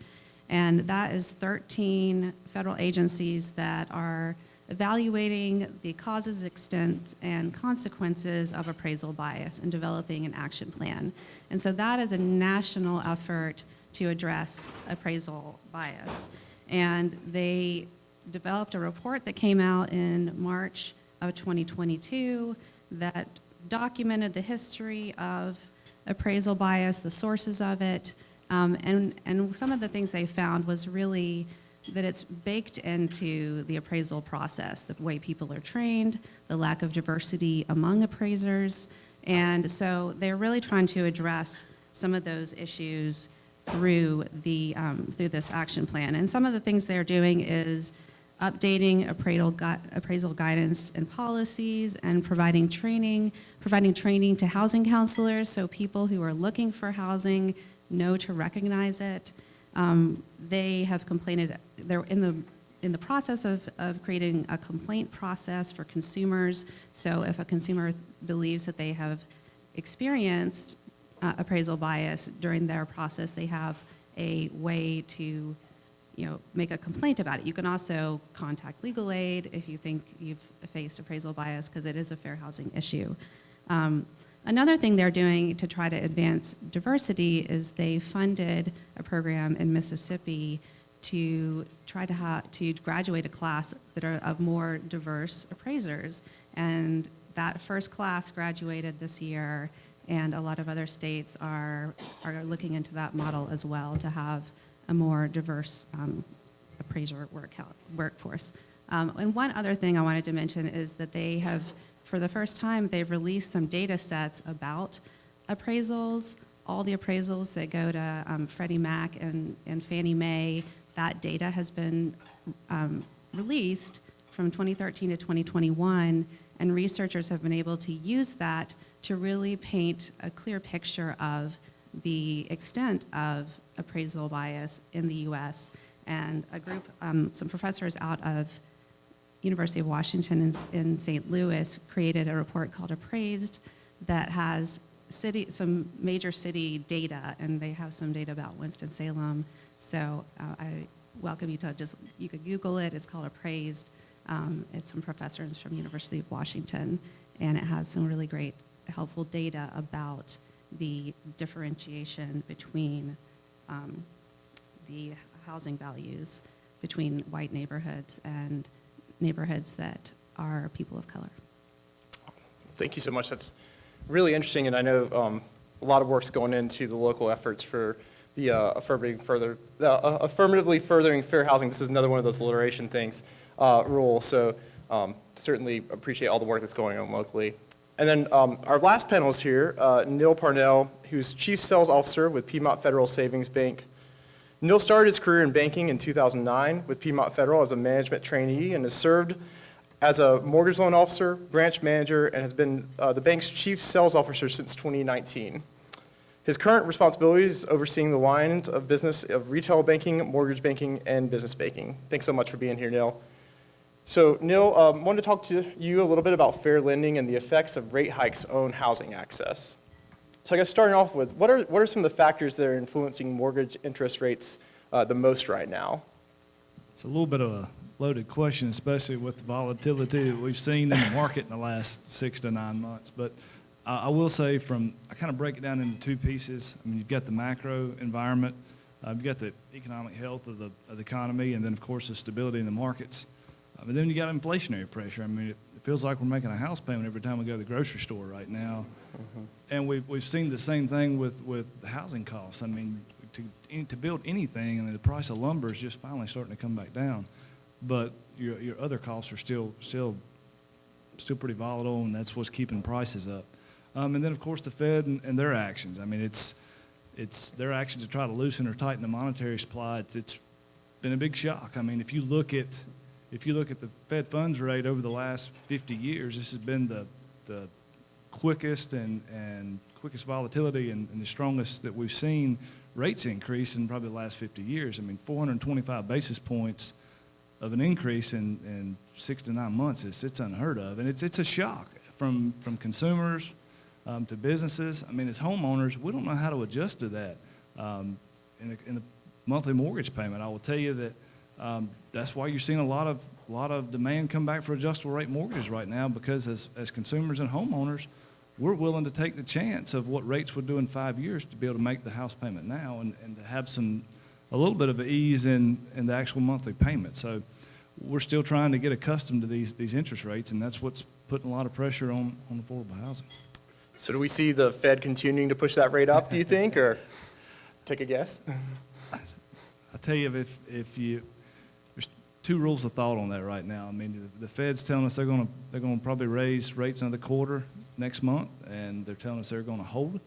And that is 13 federal agencies that are evaluating the causes, extent, and consequences of appraisal bias and developing an action plan. And so that is a national effort to address appraisal bias. And they developed a report that came out in March of 2022 that documented the history of appraisal bias, the sources of it, and some of the things they found was really that it's baked into the appraisal process, the way people are trained, the lack of diversity among appraisers. And so they're really trying to address some of those issues through this action plan. And some of the things they're doing is updating appraisal guidance and policies and providing training to housing counselors so people who are looking for housing know to recognize it. They have they're in the process of creating a complaint process for consumers. So if a consumer believes that they have experienced appraisal bias during their process, they have a way to make a complaint about it. You can also contact legal aid if you think you've faced appraisal bias, because it is a fair housing issue. Another thing they're doing to try to advance diversity is they funded a program in Mississippi to try to graduate a class that are of more diverse appraisers. And that first class graduated this year, and a lot of other states are looking into that model as well to have a more diverse appraiser workforce. And one other thing I wanted to mention is that they have, for the first time, they've released some data sets about appraisals, all the appraisals that go to Freddie Mac and Fannie Mae. That data has been released from 2013 to 2021, and researchers have been able to use that to really paint a clear picture of the extent of appraisal bias in the U.S. And a group, some professors out of University of Washington in St. Louis created a report called Appraised that has some major city data, and they have some data about Winston-Salem. So I welcome you to you could Google it. It's called Appraised. It's some professors from University of Washington, and it has some really great, helpful data about the differentiation between the housing values between white neighborhoods and neighborhoods that are people of color. Thank you so much. That's really interesting, and I know a lot of work's going into the local efforts for the affirmatively furthering fair housing. This is another one of those alliteration things, rule. So certainly appreciate all the work that's going on locally. And then our last panelist here, Neil Parnell, who's Chief Sales Officer with Piedmont Federal Savings Bank. Neil started his career in banking in 2009 with Piedmont Federal as a management trainee and has served as a mortgage loan officer, branch manager, and has been the bank's chief sales officer since 2019. His current responsibilities is overseeing the lines of business of retail banking, mortgage banking, and business banking. Thanks so much for being here, Neil. So Neil, wanted to talk to you a little bit about fair lending and the effects of rate hikes on housing access. So I guess starting off with, what are some of the factors that are influencing mortgage interest rates the most right now? It's a little bit of a loaded question, especially with the volatility that we've seen in the market in the last 6 to 9 months. But I will say I kind of break it down into two pieces. I mean, you've got the macro environment, you've got the economic health of the economy, and then of course the stability in the markets. And then you got inflationary pressure. I mean, it feels like we're making a house payment every time we go to the grocery store right now. Mm-hmm. And we've seen the same thing with the housing costs. I mean, to build anything, and the price of lumber is just finally starting to come back down. But your other costs are still pretty volatile, and that's what's keeping prices up. And then of course the Fed and their actions. I mean, it's their actions to try to loosen or tighten the monetary supply. It's been a big shock. I mean, if you look at the Fed funds rate over the last 50 years, this has been the quickest and quickest volatility and the strongest that we've seen rates increase in probably the last 50 years. I mean, 425 basis points of an increase in 6 to 9 months, it's unheard of. And it's a shock from consumers to businesses. I mean, as homeowners, we don't know how to adjust to that in the monthly mortgage payment. I will tell you that that's why you're seeing a lot of demand come back for adjustable rate mortgages right now, because as consumers and homeowners, we're willing to take the chance of what rates would do in 5 years to be able to make the house payment now and to have a little bit of ease in the actual monthly payment. So we're still trying to get accustomed to these interest rates, and that's what's putting a lot of pressure on affordable housing. So do we see the Fed continuing to push that rate up, do you think, or take a guess? I tell you, there's two rules of thought on that right now. I mean, the Fed's telling us they're going to probably raise rates another quarter next month, and they're telling us they're going to hold.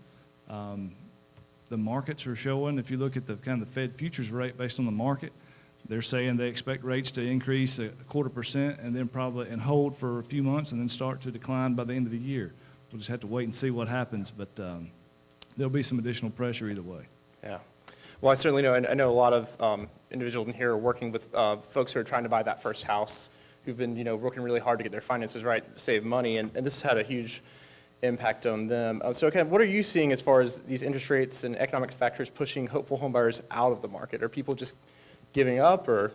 The markets are showing, if you look at the kind of the Fed futures rate based on the market, they're saying they expect rates to increase 0.25% and then probably hold for a few months and then start to decline by the end of the year. We'll just have to wait and see what happens, but there'll be some additional pressure either way. Yeah. Well, I certainly know, and I know a lot of individuals in here are working with folks who are trying to buy that first house, who've been, working really hard to get their finances right, save money, and this has had a huge impact on them. So, what are you seeing as far as these interest rates and economic factors pushing hopeful homebuyers out of the market? Are people just giving up, or?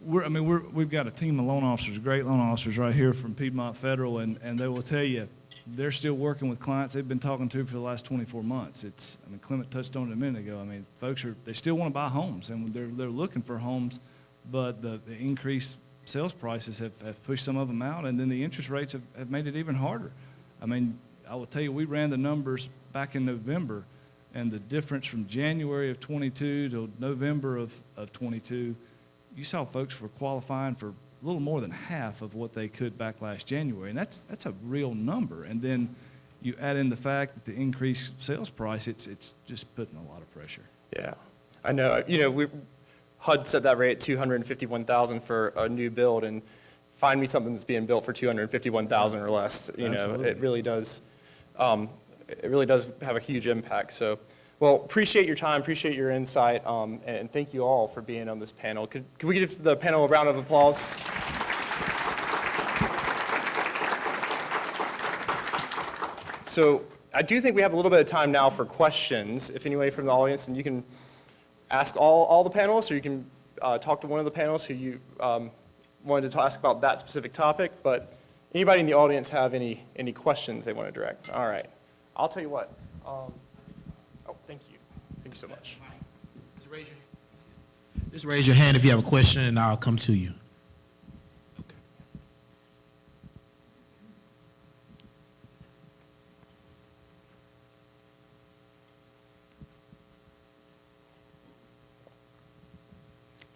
We've got a team of loan officers, great loan officers right here from Piedmont Federal, and they will tell you they're still working with clients they've been talking to for the last 24 months. Clement touched on it a minute ago. I mean, folks they still want to buy homes, and they're looking for homes, but the increased sales prices have pushed some of them out, and then the interest rates have made it even harder. I mean, I will tell you, we ran the numbers back in November, and the difference from January of 22 to November of 22, you saw folks were qualifying for a little more than half of what they could back last January, and that's a real number. And then you add in the fact that the increased sales price, it's just putting a lot of pressure. Yeah, I know. HUD set that rate at 251,000 for a new build, and find me something that's being built for 251,000 or less. You know, Absolutely. it really does have a huge impact. So, well, appreciate your time, appreciate your insight, and thank you all for being on this panel. Could we give the panel a round of applause? So I do think we have a little bit of time now for questions. If anybody from the audience, and you can ask all the panelists, or you can talk to one of the panelists who you wanted to ask about that specific topic. But anybody in the audience have any questions they want to direct? All right. I'll tell you what. Oh, thank you. Thank you so much. Just raise your hand if you have a question, and I'll come to you.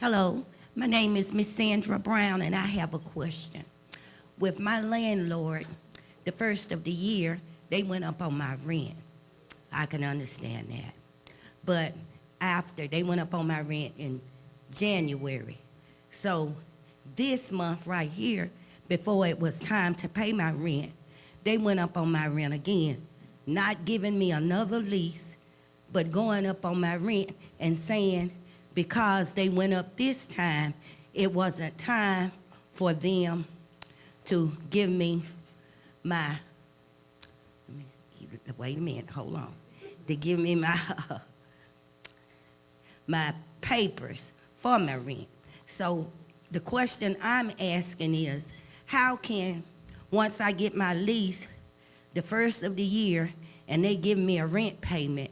Hello, my name is Miss Sandra Brown, and I have a question. With my landlord, the first of the year, they went up on my rent. I can understand that. But after, they went up on my rent in January. So this month right here, before it was time to pay my rent, they went up on my rent again, not giving me another lease, but going up on my rent and saying, because they went up this time, it wasn't time for them to give me my, wait a minute, hold on, to give me my, my papers for my rent. So the question I'm asking is, how can, once I get my lease, the first of the year, and they give me a rent payment,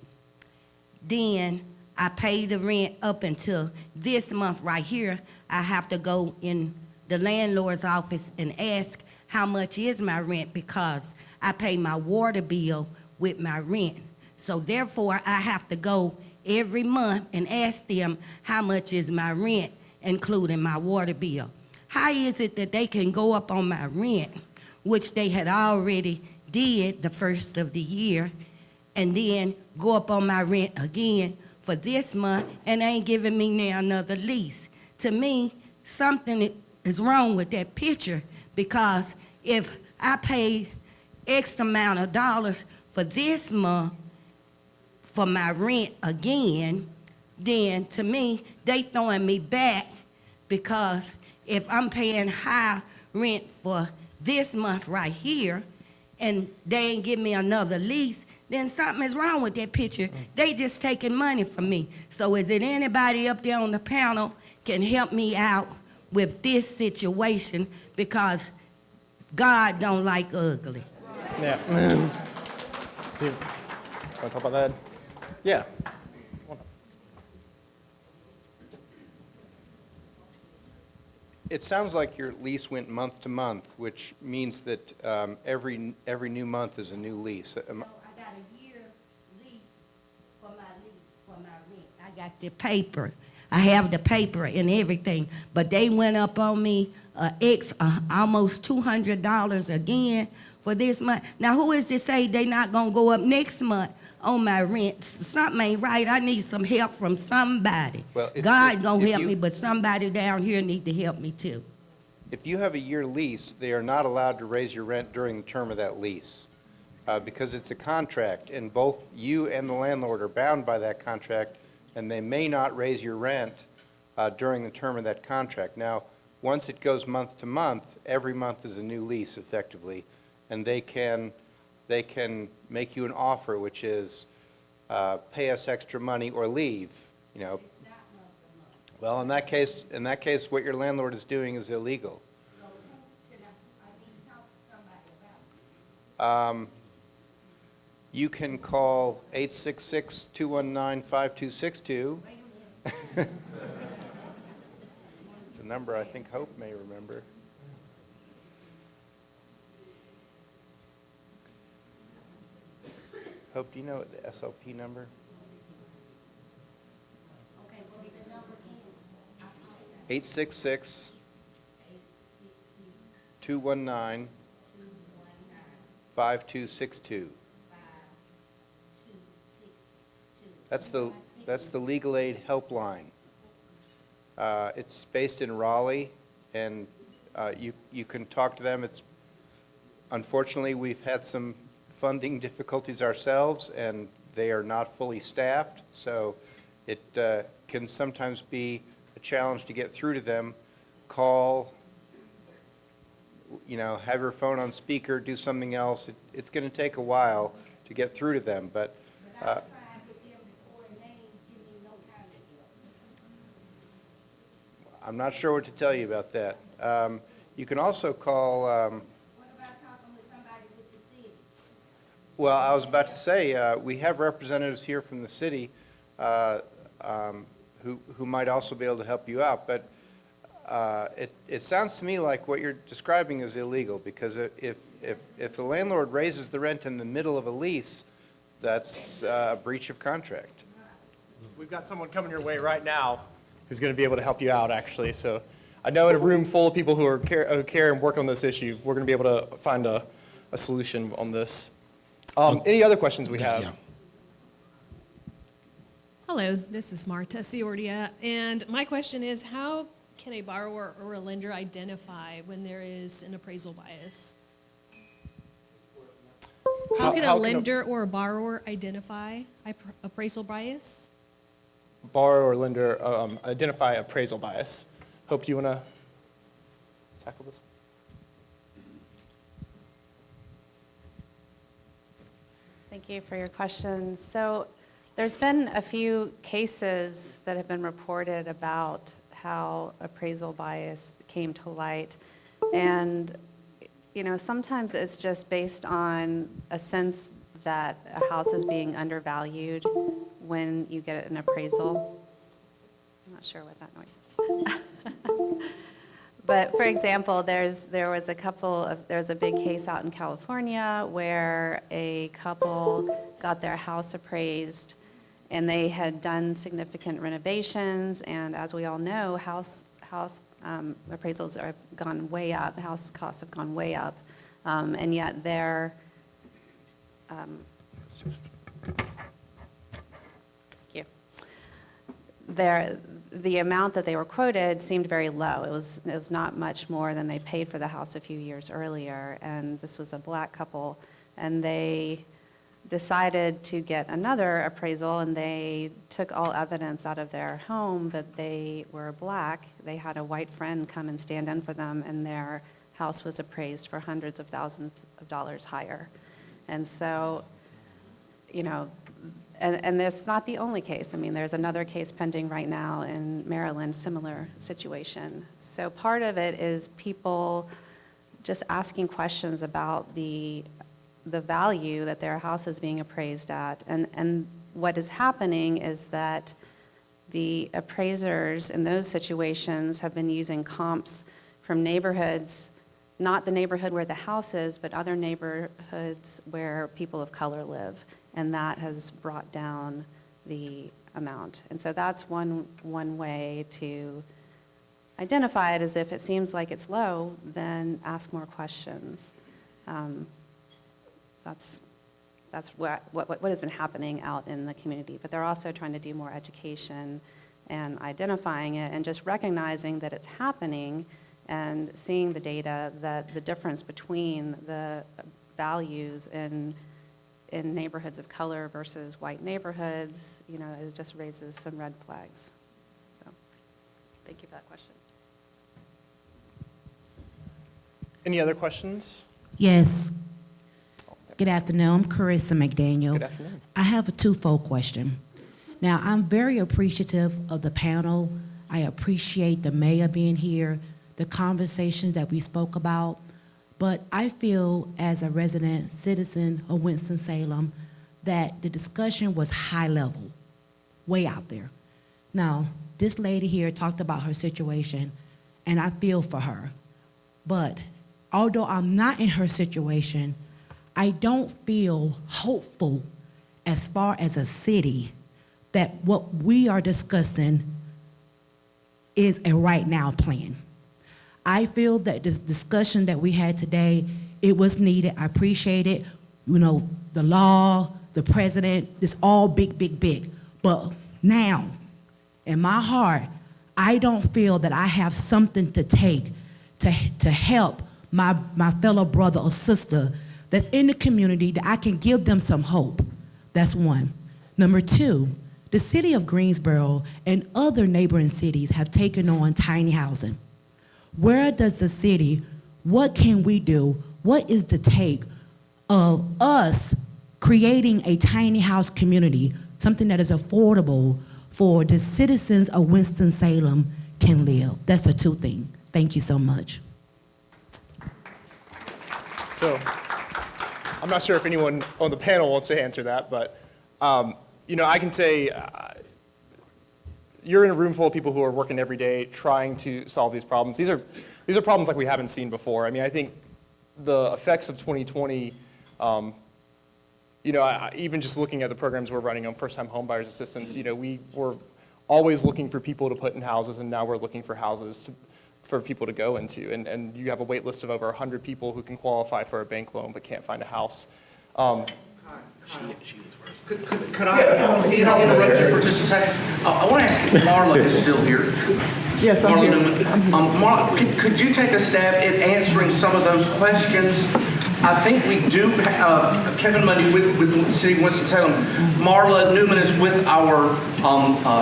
then I pay the rent up until this month right here, I have to go in the landlord's office and ask how much is my rent, because I pay my water bill with my rent. So therefore, I have to go every month and ask them how much is my rent, including my water bill. How is it that they can go up on my rent, which they had already did the first of the year, and then go up on my rent again for this month and ain't giving me now another lease? To me, something is wrong with that picture, because if I pay X amount of dollars for this month for my rent again, then to me, they throwing me back, because if I'm paying high rent for this month right here and they ain't give me another lease, then something is wrong with that picture. They just taking money from me. So is it anybody up there on the panel can help me out with this situation, because God don't like ugly. Yeah. See, want to talk about that? Yeah. It sounds like your lease went month to month, which means that every new month is a new lease. I got a year lease for my rent. I got the paper. I have the paper and everything, but they went up on me almost $200 again for this month. Now, who is to say they not gonna go up next month on my rent? Something ain't right. I need some help from somebody. Well, God gonna help me, but somebody down here need to help me too. If you have a year lease, they are not allowed to raise your rent during the term of that lease, because it's a contract, and both you and the landlord are bound by that contract, and they may not raise your rent during the term of that contract. Now, once it goes month to month, every month is a new lease effectively, and they can make you an offer, which is pay us extra money or leave. You know. Well, in that case, what your landlord is doing is illegal. You can call 866-219-5262. It's a number I think Hope may remember. Hope, do you know the SLP number? Okay, what is the number again? 866-219-5262. That's the legal aid helpline. It's based in Raleigh, and you can talk to them. Unfortunately, we've had some funding difficulties ourselves, and they are not fully staffed, so it can sometimes be a challenge to get through to them. Call, have your phone on speaker, do something else. It's going to take a while to get through to them, but I'm not sure what to tell you about that. You can also call. Well, I was about to say, we have representatives here from the city who might also be able to help you out, but it sounds to me like what you're describing is illegal, because if the landlord raises the rent in the middle of a lease, that's a breach of contract. We've got someone coming your way right now who's going to be able to help you out, actually. So I know in a room full of people who care and work on this issue, we're going to be able to find a solution on this. Any other questions we have? Yeah. Hello, this is Marta Ciordia, and my question is, how can a borrower or a lender identify when there is an appraisal bias? How can a lender or a borrower identify appraisal bias? Borrower or lender identify appraisal bias. Hope you want to tackle this. Thank you for your question. So there's been a few cases that have been reported about how appraisal bias came to light. And, sometimes it's just based on a sense that a house is being undervalued when you get an appraisal. I'm not sure what that noise is. But for example, there was a big case out in California where a couple got their house appraised, and they had done significant renovations, and as we all know, house appraisals have gone way up, house costs have gone way up, and yet the amount that they were quoted seemed very low. It was not much more than they paid for the house a few years earlier, and this was a black couple, and they decided to get another appraisal, and they took all evidence out of their home that they were black. They had a white friend come and stand in for them, and their house was appraised for hundreds of thousands of dollars higher. And so, and it's not the only case. I mean, there's another case pending right now in Maryland, similar situation. So part of it is people just asking questions about the value that their house is being appraised at. And what is happening is that the appraisers in those situations have been using comps from neighborhoods, not the neighborhood where the house is, but other neighborhoods where people of color live. And that has brought down the amount. And so that's one way to identify it, is if it seems like it's low, then ask more questions. That's what has been happening out in the community. But they're also trying to do more education and identifying it and just recognizing that it's happening and seeing the data, that the difference between the values in neighborhoods of color versus white neighborhoods, it just raises some red flags. So, thank you for that question. Any other questions? Yes. Good afternoon. I'm Carissa McDaniel. Good afternoon. I have a twofold question. Now, I'm very appreciative of the panel. I appreciate the mayor being here, the conversations that we spoke about. But I feel, as a resident citizen of Winston-Salem, that the discussion was high level, way out there. Now, this lady here talked about her situation, and I feel for her. But although I'm not in her situation, I don't feel hopeful as far as a city that what we are discussing is a right now plan. I feel that this discussion that we had today, it was needed. I appreciate it. The law, the president, it's all big, big, big. But now, in my heart, I don't feel that I have something to take to help my fellow brother or sister that's in the community, that I can give them some hope. That's one. Number two, the city of Greensboro and other neighboring cities have taken on tiny housing. Where does the city, what can we do? What is the take of us creating a tiny house community, something that is affordable for the citizens of Winston-Salem can live? That's the two thing. Thank you so much. So, I'm not sure if anyone on the panel wants to answer that, but you know, I can say you're in a room full of people who are working every day trying to solve these problems. These are problems like we haven't seen before. I mean, I think the effects of 2020, you know, even just looking at the programs we're running on first-time homebuyers assistance, you know, we were always looking for people to put in houses, and now we're looking for houses for people to go into. And you have a wait list of over 100 people who can qualify for a bank loan but can't find a house. Could I interrupt you for just a second? I want to ask if Marla is still here. Yes, I'm here. Marla, could you take a stab at answering some of those questions? I think we do, Kevin Mundy with the City of Winston-Salem. Marla Newman is with our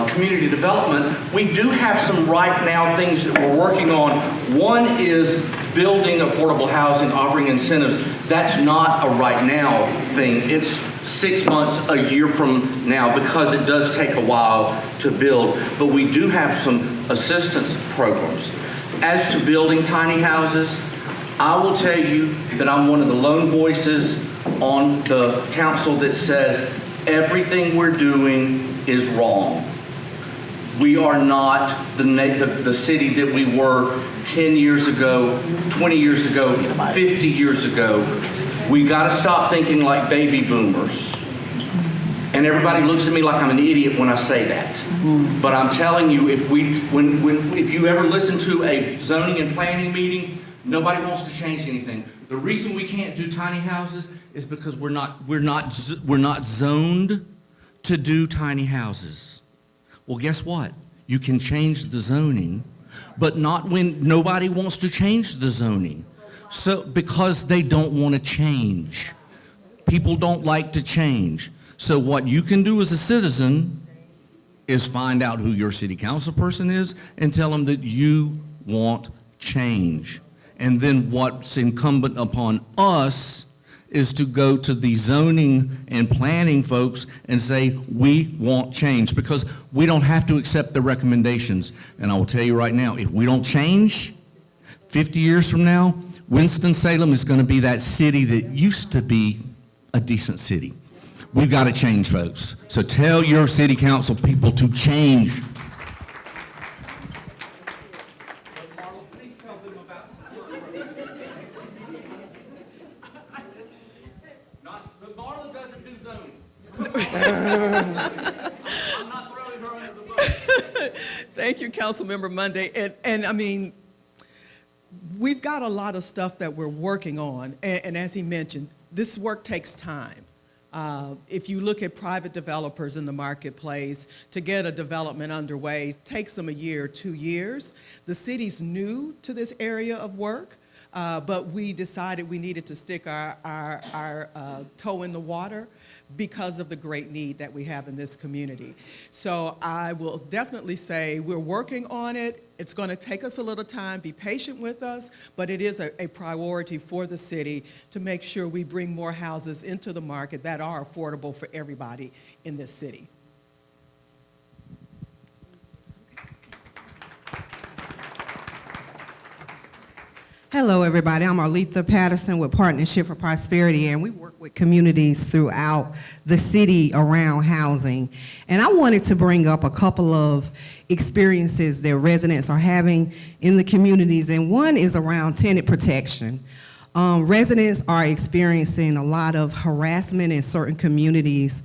community development. We do have some right now things that we're working on. One is building affordable housing, offering incentives. That's not a right now thing. It's 6 months, a year from now, because it does take a while to build. But we do have some assistance programs. As to building tiny houses, I will tell you that I'm one of the lone voices on the council that says everything we're doing is wrong. We are not the city that we were 10 years ago, 20 years ago, 50 years ago. We got to stop thinking like baby boomers. And everybody looks at me like I'm an idiot when I say that. But I'm telling you, if you ever listen to a zoning and planning meeting, nobody wants to change anything. The reason we can't do tiny houses is because we're not zoned to do tiny houses. Well, guess what? You can change the zoning, but not when nobody wants to change the zoning. So, because they don't want to change. People don't like to change. So what you can do as a citizen is find out who your city council person is and tell them that you want change. And then what's incumbent upon us is to go to the zoning and planning folks and say, we want change, because we don't have to accept the recommendations. And I will tell you right now, if we don't change, 50 years from now, Winston-Salem is going to be that city that used to be a decent city. We've got to change, folks. So tell your city council people to change. Thank you, Councilmember Monday. And I mean, we've got a lot of stuff that we're working on. And as he mentioned, this work takes time. If you look at private developers in the marketplace, to get a development underway takes them a year, 2 years. The city's new to this area of work, but we decided we needed to stick our toe in the water because of the great need that we have in this community. So I will definitely say we're working on it. It's going to take us a little time. Be patient with us, but it is a priority for the city to make sure we bring more houses into the market that are affordable for everybody in this city. Hello, everybody. I'm Arletha Patterson with Partnership for Prosperity, and we work with communities throughout the city around housing. And I wanted to bring up a couple of experiences that residents are having in the communities, and one is around tenant protection. Residents are experiencing a lot of harassment in certain communities,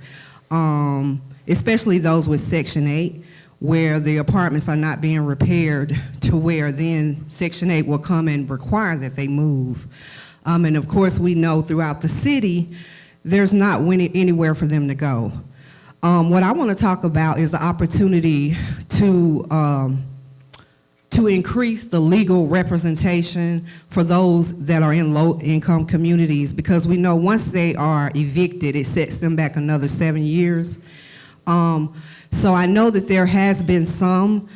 especially those with Section 8. Where the apartments are not being repaired to where then Section 8 will come and require that they move. And of course, we know throughout the city, there's not anywhere for them to go. What I want to talk about is the opportunity to to increase the legal representation for those that are in low-income communities, because we know once they are evicted, it sets them back another 7 years. So I know that there has been some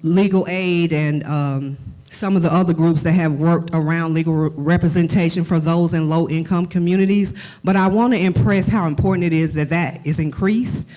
legal aid and some of the other groups that have worked around legal representation for those in low-income communities, but I want to impress how important it is that that is increased,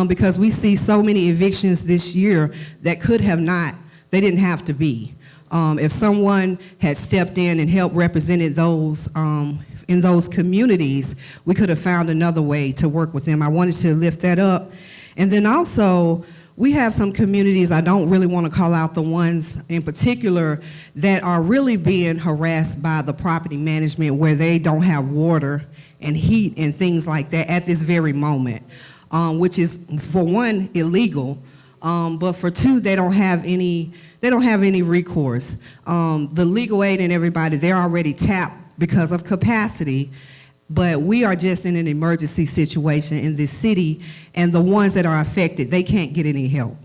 because we see so many evictions this year that could have not, they didn't have to be. If someone had stepped in and helped represented those in those communities, we could have found another way to work with them. I wanted to lift that up. And then also, we have some communities, I don't really want to call out the ones in particular, that are really being harassed by the property management, where they don't have water and heat and things like that at this very moment, which is, for one, illegal, but for two, they don't have any recourse. The legal aid and everybody, they're already tapped because of capacity, but we are just in an emergency situation in this city, and the ones that are affected, they can't get any help.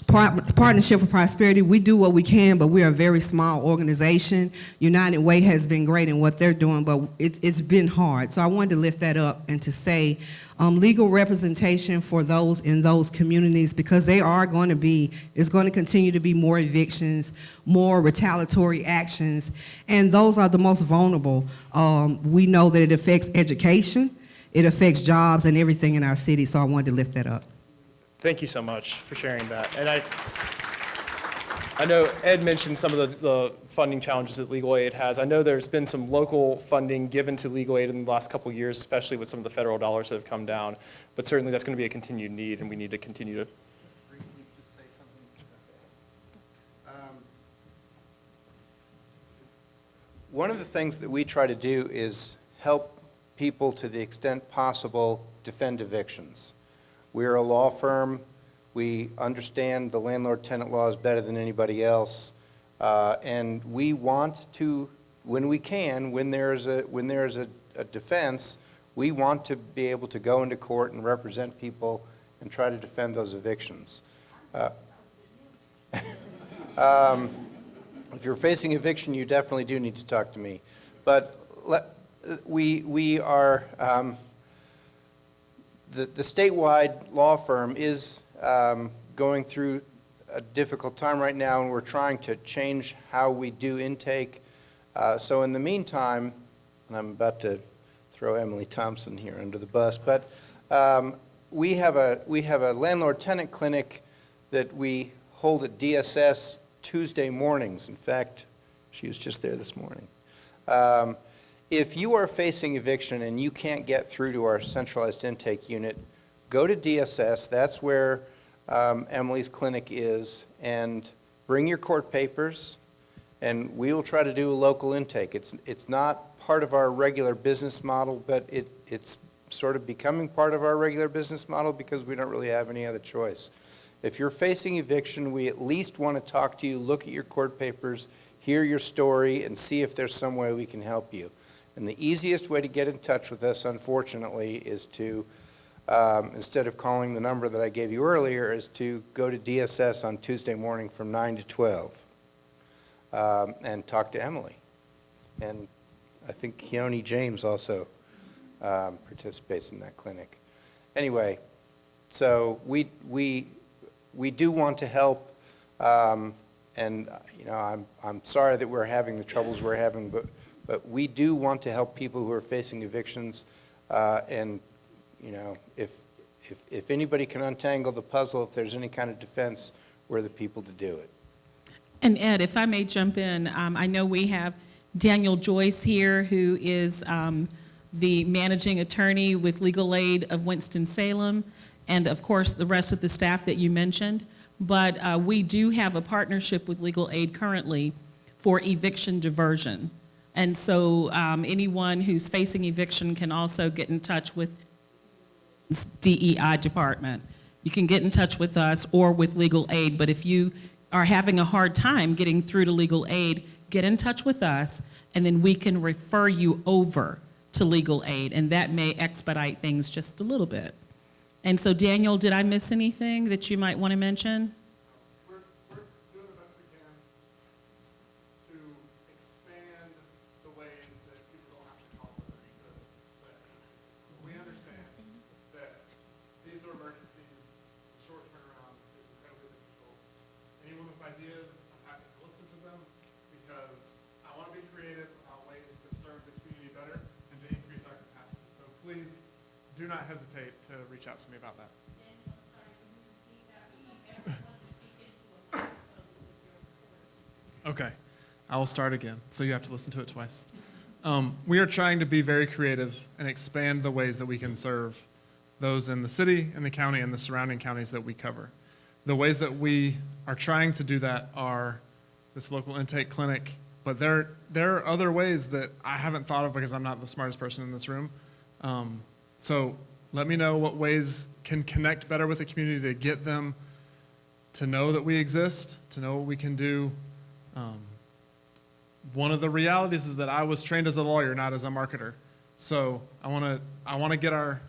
Partnership for Prosperity, we do what we can, but we are a very small organization. United Way has been great in what they're doing, but it's been hard. So I wanted to lift that up and to say legal representation for those in those communities, because they are going to be, it's going to continue to be more evictions, more retaliatory actions, and those are the most vulnerable. We know that it affects education, it affects jobs and everything in our city, so I wanted to lift that up. Thank you so much for sharing that. And I know Ed mentioned some of the funding challenges that legal aid has. I know there's been some local funding given to legal aid in the last couple of years, especially with some of the federal dollars that have come down. But certainly that's going to be a continued need, and we need to continue to. One of the things that we try to do is help people to the extent possible defend evictions. We're a law firm. We understand the landlord-tenant laws better than anybody else, and we want to, when we can, when there's a defense, we want to be able to go into court and represent people and try to defend those evictions. If you're facing eviction, you definitely do need to talk to me. But we are. The statewide law firm is going through a difficult time right now, and we're trying to change how we do intake. So in the meantime, and I'm about to throw Emily Thompson here under the bus, but we have a landlord-tenant clinic that we hold at DSS Tuesday mornings. In fact, she was just there this morning. If you are facing eviction and you can't get through to our centralized intake unit, go to DSS. That's where Emily's clinic is, and bring your court papers, and we will try to do a local intake. It's not part of our regular business model, but it's sort of becoming part of our regular business model because we don't really have any other choice. If you're facing eviction, we at least want to talk to you, look at your court papers, hear your story, and see if there's some way we can help you. And the easiest way to get in touch with us, unfortunately, is to, instead of calling the number that I gave you earlier, is to go to DSS on Tuesday morning from 9 to 12 and talk to Emily. And I think Keone James also participates in that clinic. Anyway, so we do want to help, and you know, I'm sorry that we're having the troubles we're having, but we do want to help people who are facing evictions, and you know, if anybody can untangle the puzzle, if there's any kind of defense, we're the people to do it. And Ed, if I may jump in, I know we have Daniel Joyce here, who is the managing attorney with Legal Aid of Winston-Salem, and of course the rest of the staff that you mentioned. But we do have a partnership with Legal Aid currently for eviction diversion. And so anyone who's facing eviction can also get in touch with DEI department. You can get in touch with us or with Legal Aid, but if you are having a hard time getting through to Legal Aid, get in touch with us, and then we can refer you over to Legal Aid, and that may expedite things just a little bit. And so Daniel, did I miss anything that you might want to mention? We're do not hesitate to reach out to me about that. Okay, I will start again, so you have to listen to it twice. We are trying to be very creative and expand the ways that we can serve those in the city and the county and the surrounding counties that we cover. The ways that we are trying to do that are this local intake clinic, but there are other ways that I haven't thought of because I'm not the smartest person in this room. So let me know what ways can connect better with the community to get them to know that we exist, to know what we can do. One of the realities is that I was trained as a lawyer, not as a marketer. So I want to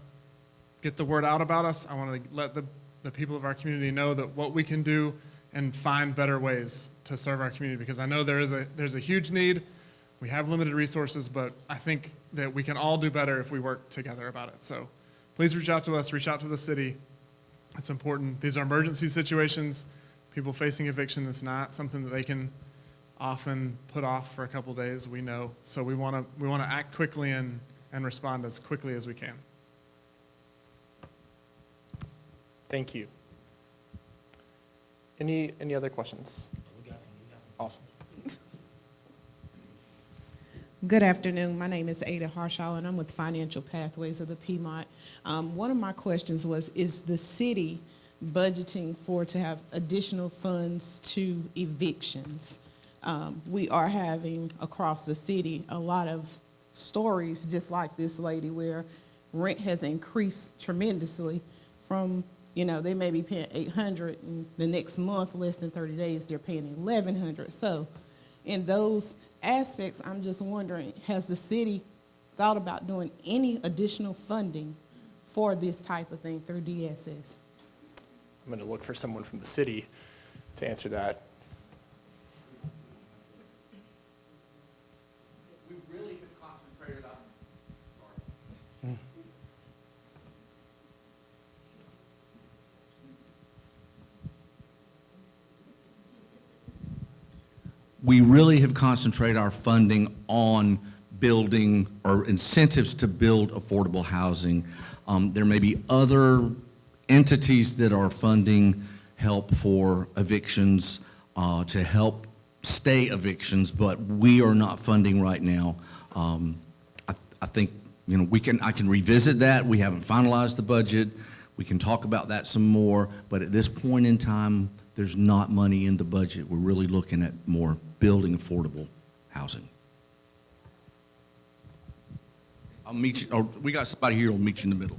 get the word out about us. I want to let the people of our community know that what we can do and find better ways to serve our community, because I know there's a huge need. We have limited resources, but I think that we can all do better if we work together about it. So please reach out to us, reach out to the city. It's important. These are emergency situations. People facing eviction, it's not something that they can often put off for a couple days, we know. So we want to act quickly and respond as quickly as we can. Thank you. Any other questions? Awesome. Good afternoon. My name is Ada Harshaw, and I'm with Financial Pathways of the Piedmont. One of my questions was, is the city budgeting to have additional funds to evictions? We are having across the city a lot of stories just like this lady where rent has increased tremendously from, they may be paying $800 and the next month, less than 30 days, they're paying $1,100. So in those aspects, I'm just wondering, has the city thought about doing any additional funding for this type of thing through DSS? I'm going to look for someone from the city to answer that. We really have concentrated on, we really have concentrated our funding on building or incentives to build affordable housing. There may be other entities that are funding help for evictions to help stay evictions, but we are not funding right now. I think I can revisit that. We haven't finalized the budget. We can talk about that some more, but at this point in time, there's not money in the budget. We're really looking at more building affordable housing. I'll meet you, or we got somebody here who'll meet you in the middle.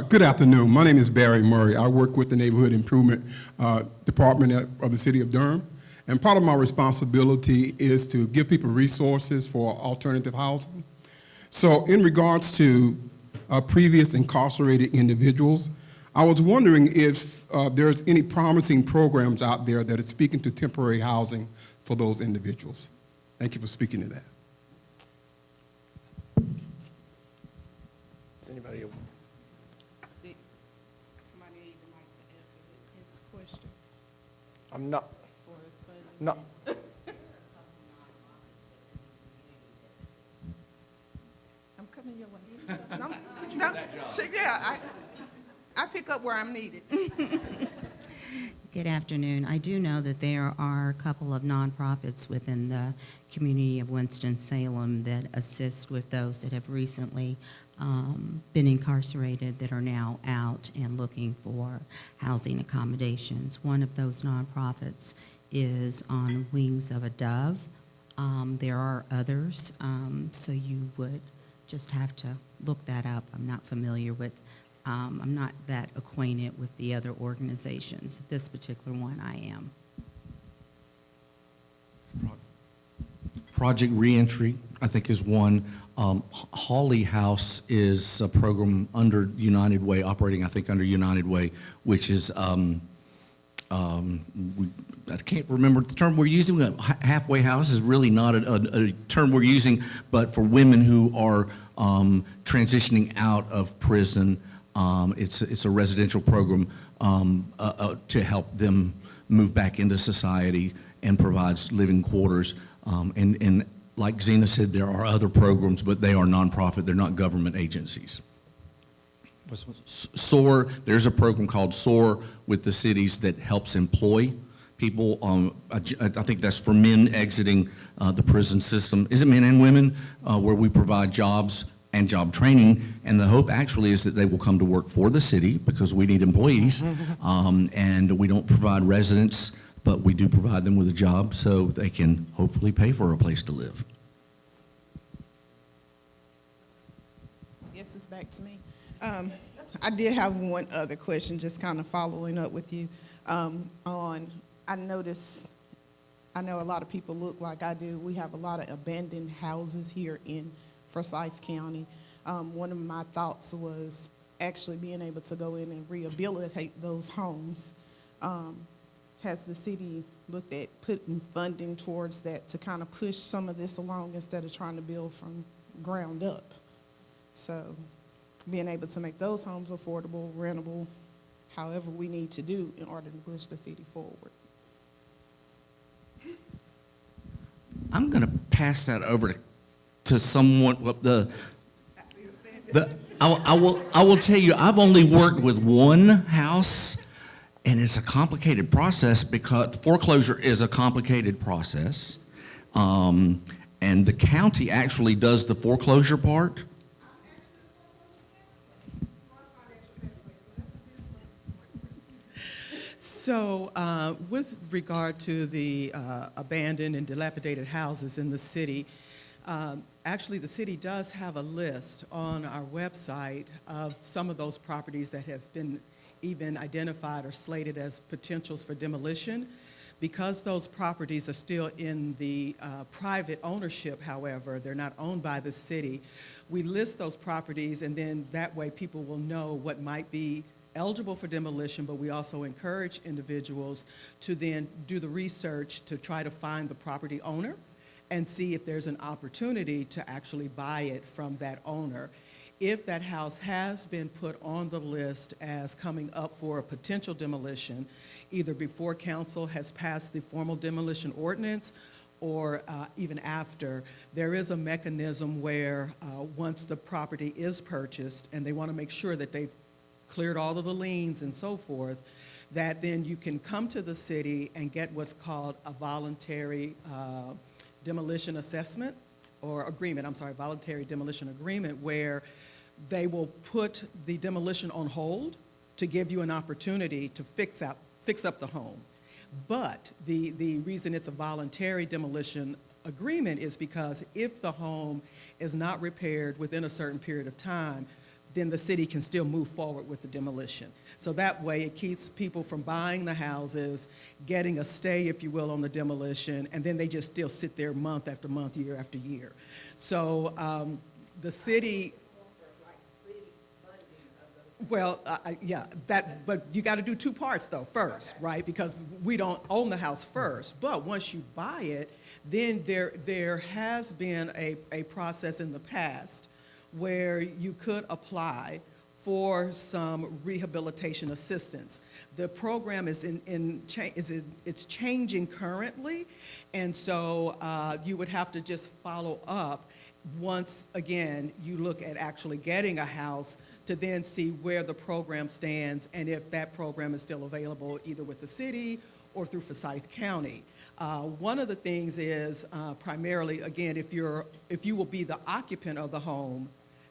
Good afternoon. My name is Barry Murray. I work with the Neighborhood Improvement Department of the City of Durham. And part of my responsibility is to give people resources for alternative housing. So in regards to previous incarcerated individuals, I was wondering if there's any promising programs out there that are speaking to temporary housing for those individuals. Thank you for speaking to that. Does anybody? I'm not. No. I'm coming your way. I pick up where I'm needed. Good afternoon. I do know that there are a couple of nonprofits within the community of Winston-Salem that assist with those that have recently been incarcerated that are now out and looking for housing accommodations. One of those nonprofits is on Wings of a Dove. There are others, so you would just have to look that up. I'm not familiar with, I'm not that acquainted with the other organizations. This particular one I am. Project Reentry, I think, is one. Holly House is a program under United Way, operating, I think, under United Way, which is, I can't remember the term we're using. Halfway house is really not a term we're using, but for women who are transitioning out of prison, It's a residential program to help them move back into society and provides living quarters. And like Zena said, there are other programs, but they are nonprofit. They're not government agencies. SOAR, there's a program called SOAR with the cities that helps employ people. I think that's for men exiting the prison system. Is it men and women? Where we provide jobs and job training, and the hope actually is that they will come to work for the city because we need employees, and we don't provide residents, but we do provide them with a job so they can hopefully pay for a place to live. I guess it's back to me. I did have one other question, just kind of following up with you on, I noticed, I know a lot of people look like I do, we have a lot of abandoned houses here in Forsyth County. One of my thoughts was actually being able to go in and rehabilitate those homes. Has the city looked at putting funding towards that to kind of push some of this along instead of trying to build from ground up? So being able to make those homes affordable, rentable, however we need to do in order to push the city forward. I'm going to pass that over to someone. I will tell you, I've only worked with one house, and it's a complicated process because foreclosure is a complicated process, and the county actually does the foreclosure part. So with regard to the abandoned and dilapidated houses in the city, actually the city does have a list on our website of some of those properties that have been even identified or slated as potentials for demolition. Because those properties are still in the private ownership, however, they're not owned by the city, we list those properties, and then that way people will know what might be eligible for demolition, but we also encourage individuals to then do the research to try to find the property owner and see if there's an opportunity to actually buy it from that owner. If that house has been put on the list as coming up for a potential demolition, either before council has passed the formal demolition ordinance or even after, there is a mechanism where once the property is purchased and they want to make sure that they've cleared all of the liens and so forth, that then you can come to the city and get what's called a voluntary demolition assessment or agreement, voluntary demolition agreement, where they will put the demolition on hold to give you an opportunity to fix up the home. But the reason it's a voluntary demolition agreement is because if the home is not repaired within a certain period of time, then the city can still move forward with the demolition. So that way it keeps people from buying the houses, getting a stay, if you will, on the demolition, and then they just still sit there month after month, year after year. So the city, well, yeah, but you got to do two parts though first, right? Because we don't own the house first, but once you buy it, then there has been a process in the past where you could apply for some rehabilitation assistance. The program is it's changing currently, and so you would have to just follow up once again you look at actually getting a house to then see where the program stands and if that program is still available either with the city or through Forsyth County. One of the things is primarily, again, if you will be the occupant of the home,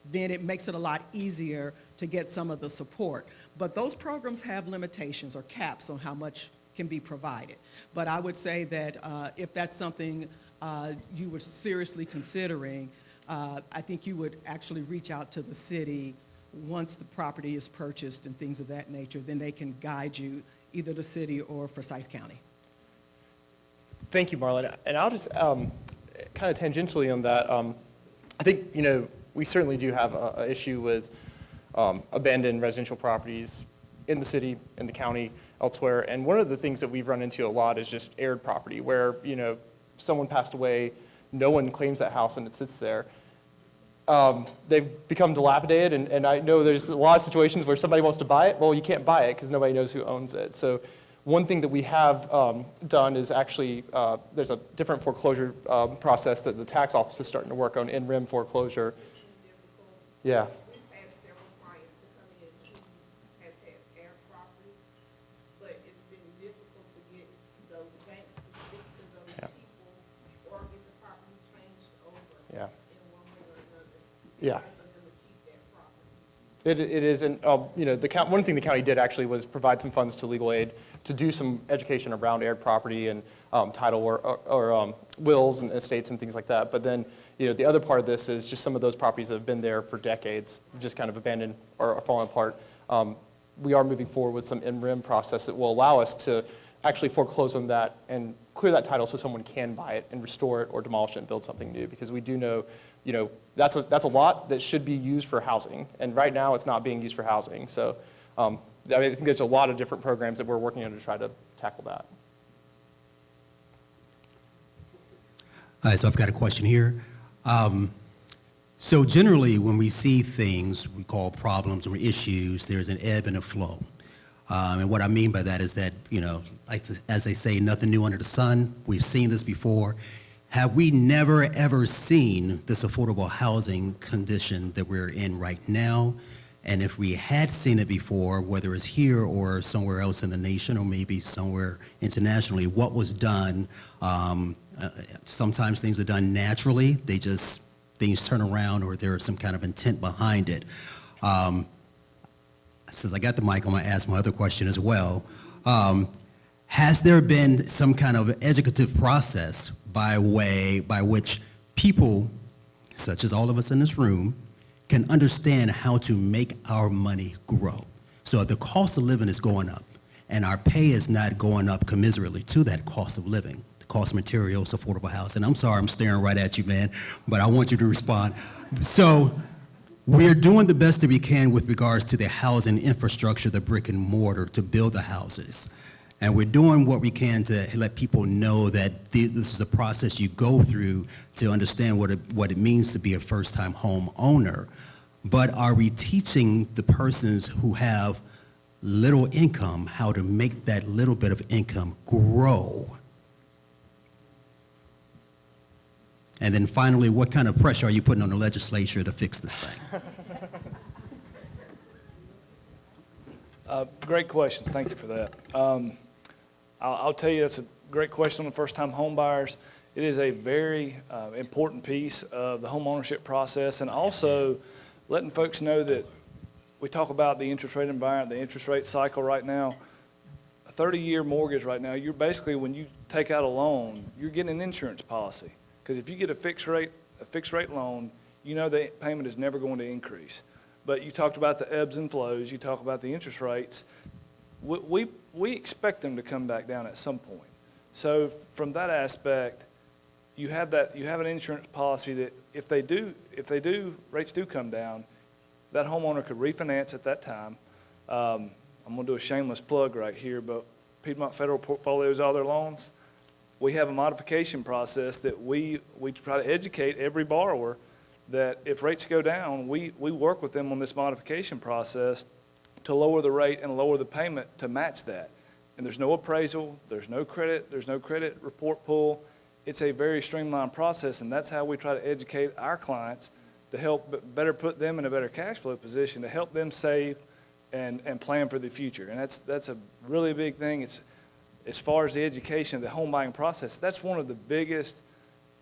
then it makes it a lot easier to get some of the support. But those programs have limitations or caps on how much can be provided. But I would say that if that's something you were seriously considering, I think you would actually reach out to the city once the property is purchased and things of that nature. Then they can guide you, either the city or Forsyth County. Thank you, Marlon. And I'll just kind of tangentially on that, I think, we certainly do have an issue with abandoned residential properties in the city, in the county, elsewhere. And one of the things that we've run into a lot is just aired property where, someone passed away, no one claims that house and it sits there. they've become dilapidated, and I know there's a lot of situations where somebody wants to buy it. Well, you can't buy it because nobody knows who owns it. So one thing that we have done is actually, there's a different foreclosure process that the tax office is starting to work on, in-rim foreclosure. Yeah. Yeah. Yeah. It is, and you know, one thing the county did actually was provide some funds to legal aid to do some education around aired property and title or wills and estates and things like that. But then, you know, the other part of this is just some of those properties that have been there for decades, just kind of abandoned or fallen apart. We are moving forward with some in-rim process that will allow us to actually foreclose on that and clear that title so someone can buy it and restore it or demolish it and build something new, because we do know, you know, that's a lot that should be used for housing, and right now it's not being used for housing. So I mean, I think there's a lot of different programs that we're working on to try to tackle that. All right, so I've got a question here. So generally, when we see things we call problems or issues, there's an ebb and a flow. And what I mean by that is that, you know, as they say, nothing new under the sun. We've seen this before. Have we never, ever seen this affordable housing condition that we're in right now? And if we had seen it before, whether it's here or somewhere else in the nation or maybe somewhere internationally, what was done? Sometimes things are done naturally. Things turn around, or there is some kind of intent behind it. Since I got the mic, I'm going to ask my other question as well. Has there been some kind of educative process by which people, such as all of us in this room, can understand how to make our money grow? So if the cost of living is going up and our pay is not going up commiserately to that cost of living, the cost of materials, affordable housing. I'm sorry, I'm staring right at you, man, but I want you to respond. So we're doing the best that we can with regards to the housing infrastructure, the brick and mortar to build the houses. And we're doing what we can to let people know that this is a process you go through to understand what it means to be a first-time home owner. But are we teaching the persons who have little income how to make that little bit of income grow? And then finally, what kind of pressure are you putting on the legislature to fix this thing? Great questions. Thank you for that. I'll tell you, that's a great question on the first-time home buyers. It is a very important piece of the home ownership process, and also letting folks know that we talk about the interest rate environment, the interest rate cycle right now. A 30-year mortgage right now, you're basically, when you take out a loan, you're getting an insurance policy. Because if you get a fixed rate loan, you know the payment is never going to increase. But you talked about the ebbs and flows, you talk about the interest rates. We expect them to come back down at some point. So from that aspect, you have an insurance policy that if rates do come down, that homeowner could refinance at that time. I'm gonna do a shameless plug right here, but Piedmont Federal portfolios all their loans. We have a modification process that we try to educate every borrower that if rates go down, we work with them on this modification process to lower the rate and lower the payment to match that. And there's no appraisal, there's no credit report pull. It's a very streamlined process, and that's how we try to educate our clients to help better put them in a better cash flow position, to help them save and plan for the future. And that's a really big thing. It's, as far as the education of the home buying process, that's one of the biggest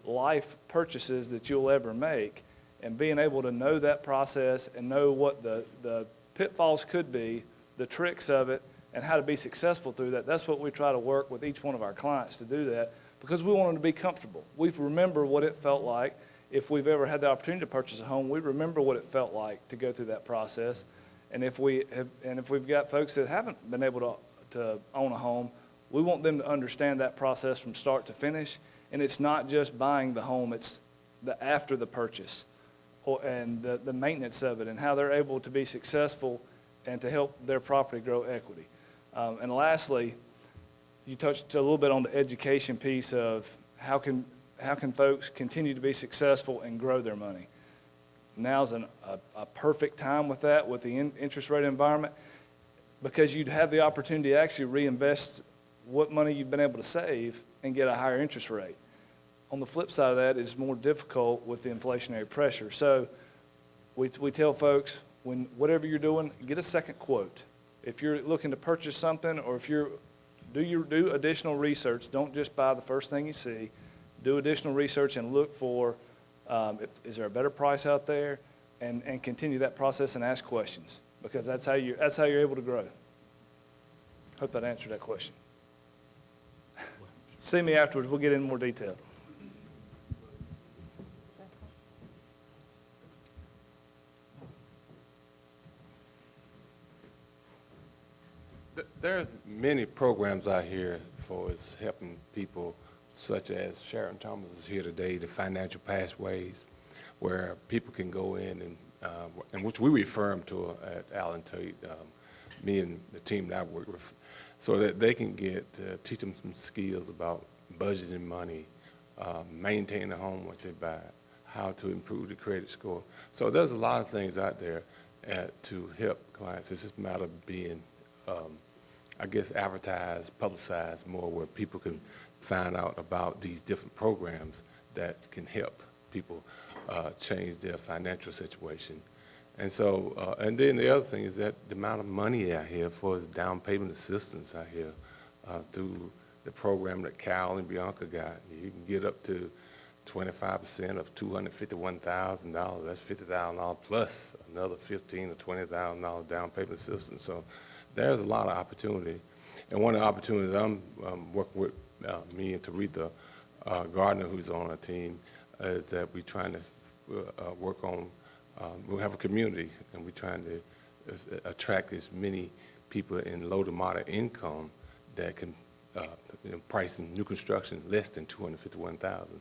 life purchases that you'll ever make. And being able to know that process and know what the pitfalls could be, the tricks of it, and how to be successful through that, that's what we try to work with each one of our clients to do that, because we want them to be comfortable. We remember what it felt like. If we've ever had the opportunity to purchase a home, we remember what it felt like to go through that process. And if we've got folks that haven't been able to own a home, we want them to understand that process from start to finish. And it's not just buying the home, it's the after the purchase and the maintenance of it and how they're able to be successful and to help their property grow equity. And lastly, you touched a little bit on the education piece of how can folks continue to be successful and grow their money. now's a perfect time with that, with the interest rate environment, because you'd have the opportunity to actually reinvest what money you've been able to save and get a higher interest rate. On the flip side of that, it's more difficult with the inflationary pressure. So we tell folks, whatever you're doing, get a second quote. If you're looking to purchase something, or if do additional research. Don't just buy the first thing you see. Do additional research and look for, is there a better price out there? And continue that process and ask questions, because that's how you're able to grow. Hope that answered that question. See me afterwards. We'll get into more detail. There's many programs out here for us helping people, such as Sharon Thomas is here today, the financial pathways, where people can go in and which we refer them to at Allen Tate, me and the team that I work with, so that they can teach them some skills about budgeting money, maintaining the home once they buy it, how to improve the credit score. So there's a lot of things out there to help clients. It's just a matter of being I guess, advertised, publicized more, where people can find out about these different programs that can help people change their financial situation. And so, and then the other thing is that the amount of money out here for down payment assistance out here through the program that Cal and Bianca got. You can get up to 25% of $251,000. That's $50,000 plus another $15,000 or $20,000 down payment assistance. So there's a lot of opportunity. And one of the opportunities I'm working with me and Taretha Gardner, who's on our team, is that we're trying to work on, we have a community, and we're trying to attract as many people in low to moderate income that can price in new construction less than $251,000.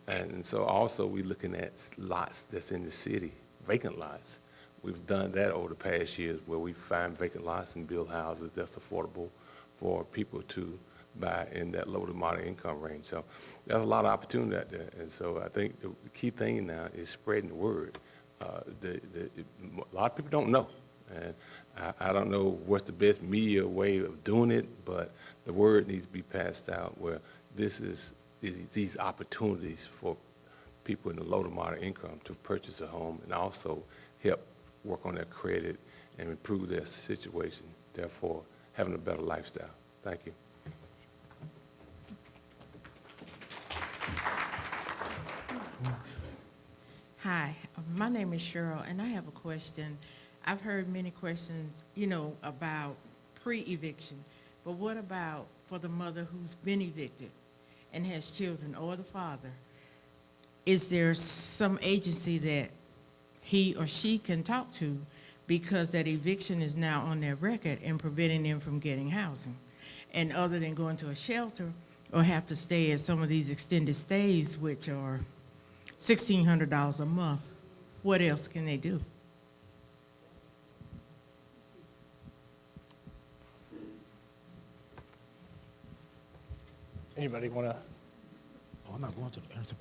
And so also we're looking at lots that's in the city, vacant lots. We've done that over the past years, where we find vacant lots and build houses that's affordable for people to buy in that low to moderate income range. So there's a lot of opportunity out there. And so I think the key thing now is spreading the word. A lot of people don't know. And I don't know what's the best media way of doing it, but the word needs to be passed out, where this is these opportunities for people in the low to moderate income to purchase a home and also help work on their credit and improve their situation, therefore having a better lifestyle. Thank you. Hi, my name is Cheryl, and I have a question. I've heard many questions, about pre-eviction, but what about for the mother who's been evicted and has children, or the father? Is there some agency that he or she can talk to, because that eviction is now on their record and preventing them from getting housing? And other than going to a shelter or have to stay at some of these extended stays, which are $1,600 a month, what else can they do? Anybody want to? Oh, I'm not going to the answer.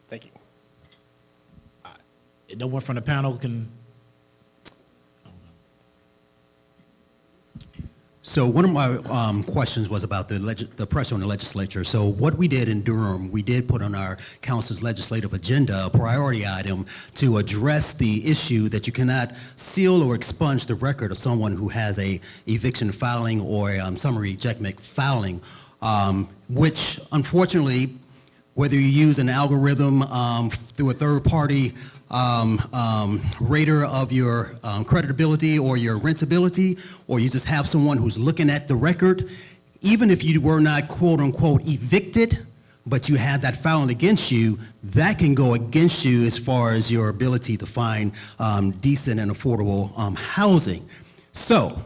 Thank you. No one from the panel can. So one of my questions was about the pressure on the legislature. So what we did in Durham, we did put on our council's legislative agenda a priority item to address the issue that you cannot seal or expunge the record of someone who has a eviction filing or a summary ejectment filing, which unfortunately, whether you use an algorithm through a third-party rater of your creditability or your rentability, or you just have someone who's looking at the record, even if you were not quote-unquote evicted, but you had that filing against you, that can go against you as far as your ability to find decent and affordable housing. So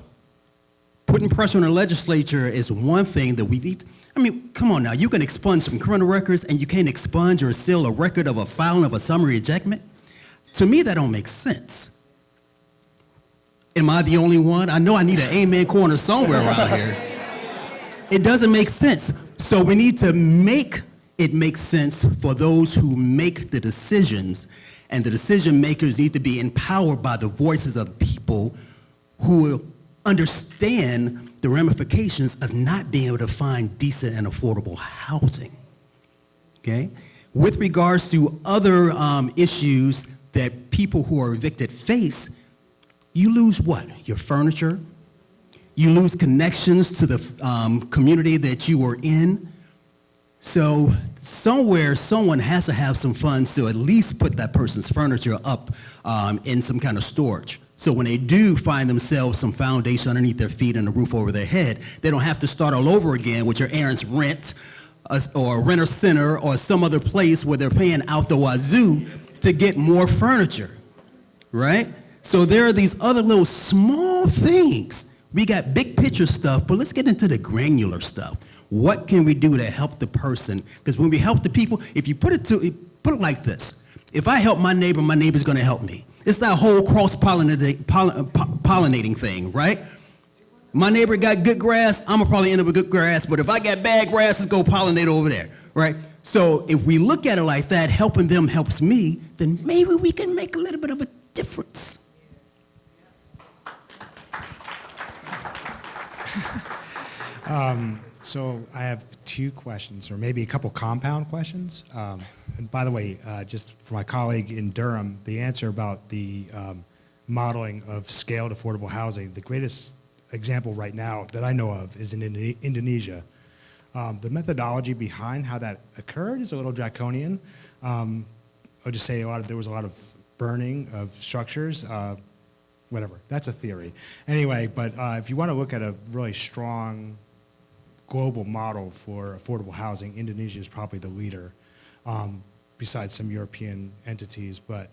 putting pressure on the legislature is one thing that we need. I mean, come on now, you can expunge some criminal records and you can't expunge or seal a record of a filing of a summary ejectment? To me, that don't make sense. Am I the only one? I know I need an amen corner somewhere around here. It doesn't make sense. So we need to make it make sense for those who make the decisions, and the decision makers need to be empowered by the voices of people who understand the ramifications of not being able to find decent and affordable housing. Okay? With regards to other issues that people who are evicted face, you lose what? Your furniture. You lose connections to the community that you were in. So somewhere, someone has to have some funds to at least put that person's furniture up in some kind of storage. So when they do find themselves some foundation underneath their feet and a roof over their head, they don't have to start all over again with your Aaron's Rent or Renter Center or some other place where they're paying out the wazoo to get more furniture, right? So there are these other little small things. We got big picture stuff, but let's get into the granular stuff. What can we do to help the person? Because when we help the people, if you put it like this, if I help my neighbor's gonna help me. It's that whole cross-pollinating thing, right? My neighbor got good grass, I'm gonna probably end up with good grass, but if I got bad grass, let's go pollinate over there, right? So if we look at it like that, helping them helps me, then maybe we can make a little bit of a difference. So I have two questions, or maybe a couple compound questions. And by the way, just for my colleague in Durham, the answer about the modeling of scaled affordable housing, the greatest example right now that I know of is in Indonesia. The methodology behind how that occurred is a little draconian. I would just say there was a lot of burning of structures. Whatever, that's a theory. Anyway, but if you want to look at a really strong global model for affordable housing, Indonesia is probably the leader, besides some European entities. But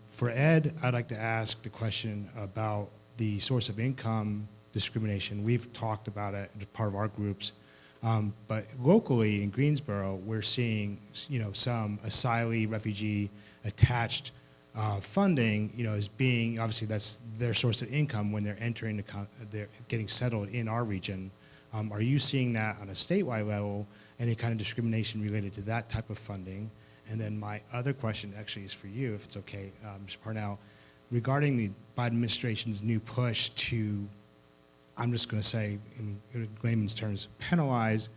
for Ed, I'd like to ask the question about the source of income discrimination. We've talked about it as part of our groups. But locally in Greensboro, we're seeing some asylee, refugee attached funding, as being, obviously that's their source of income when they're entering, they're getting settled in our region. Are you seeing that on a statewide level, any kind of discrimination related to that type of funding? And then my other question actually is for you, if it's okay, Mr. Parnell, regarding the Biden administration's new push to, I'm just going to say in layman's terms, penalize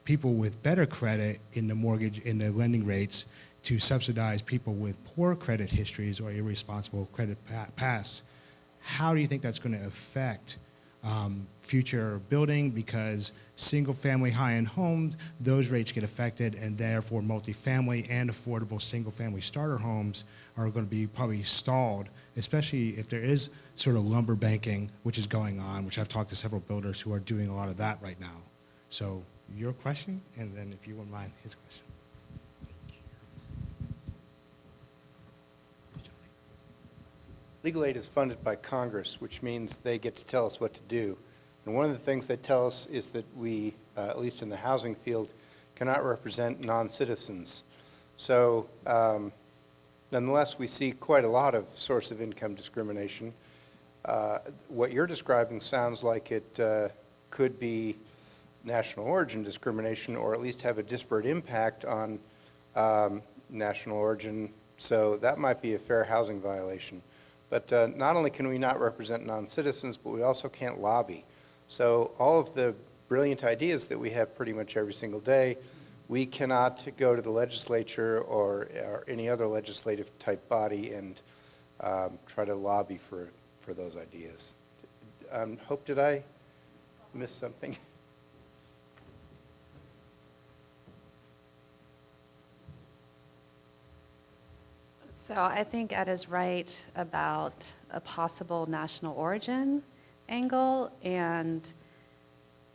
people with better credit in the mortgage, in the lending rates, to subsidize people with poor credit histories or irresponsible credit pasts. How do you think that's going to affect future building? Because single-family high-end homes, those rates get affected, and therefore multifamily and affordable single-family starter homes are going to be probably stalled, especially if there is sort of lumber banking, which is going on, which I've talked to several builders who are doing a lot of that right now. So your question, and then if you wouldn't mind, his question. Legal aid is funded by Congress, which means they get to tell us what to do. And one of the things they tell us is that we, at least in the housing field, cannot represent non-citizens. So nonetheless, we see quite a lot of source of income discrimination. What you're describing sounds like it could be national origin discrimination, or at least have a disparate impact on national origin. So that might be a fair housing violation. But not only can we not represent non-citizens, but we also can't lobby. So all of the brilliant ideas that we have pretty much every single day, we cannot go to the legislature or any other legislative type body and try to lobby for those ideas. Hope, did I miss something? So I think Ed is right about a possible national origin angle and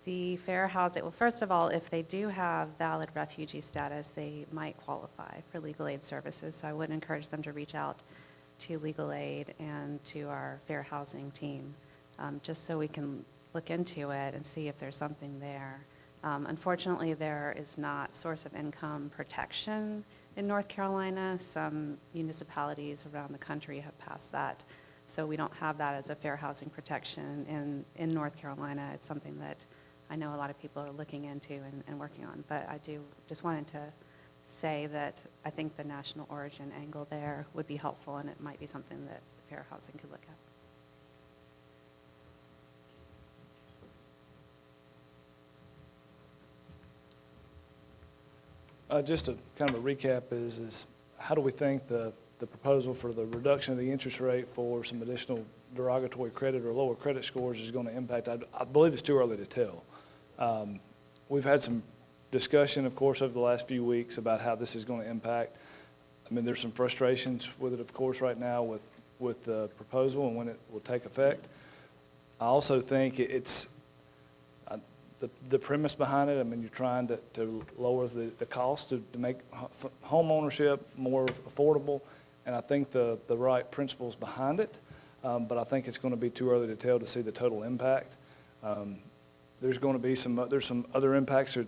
the fair housing. Well, first of all, if they do have valid refugee status, they might qualify for legal aid services. So I would encourage them to reach out to legal aid and to our fair housing team, just so we can look into it and see if there's something there. Unfortunately, there is not source of income protection in North Carolina. Some municipalities around the country have passed that. So we don't have that as a fair housing protection in North Carolina. It's something that I know a lot of people are looking into and working on. But I do just wanted to say that I think the national origin angle there would be helpful, and it might be something that fair housing could look at. Just a kind of a recap is how do we think the proposal for the reduction of the interest rate for some additional derogatory credit or lower credit scores is going to impact? I believe it's too early to tell. We've had some discussion, of course, over the last few weeks about how this is going to impact. I mean, there's some frustrations with it, of course, right now with the proposal and when it will take effect. I also think it's the premise behind it. I mean, you're trying to lower the cost to make home ownership more affordable, and I think the right principles behind it, but I think it's going to be too early to tell to see the total impact. There's going to be there's some other impacts that are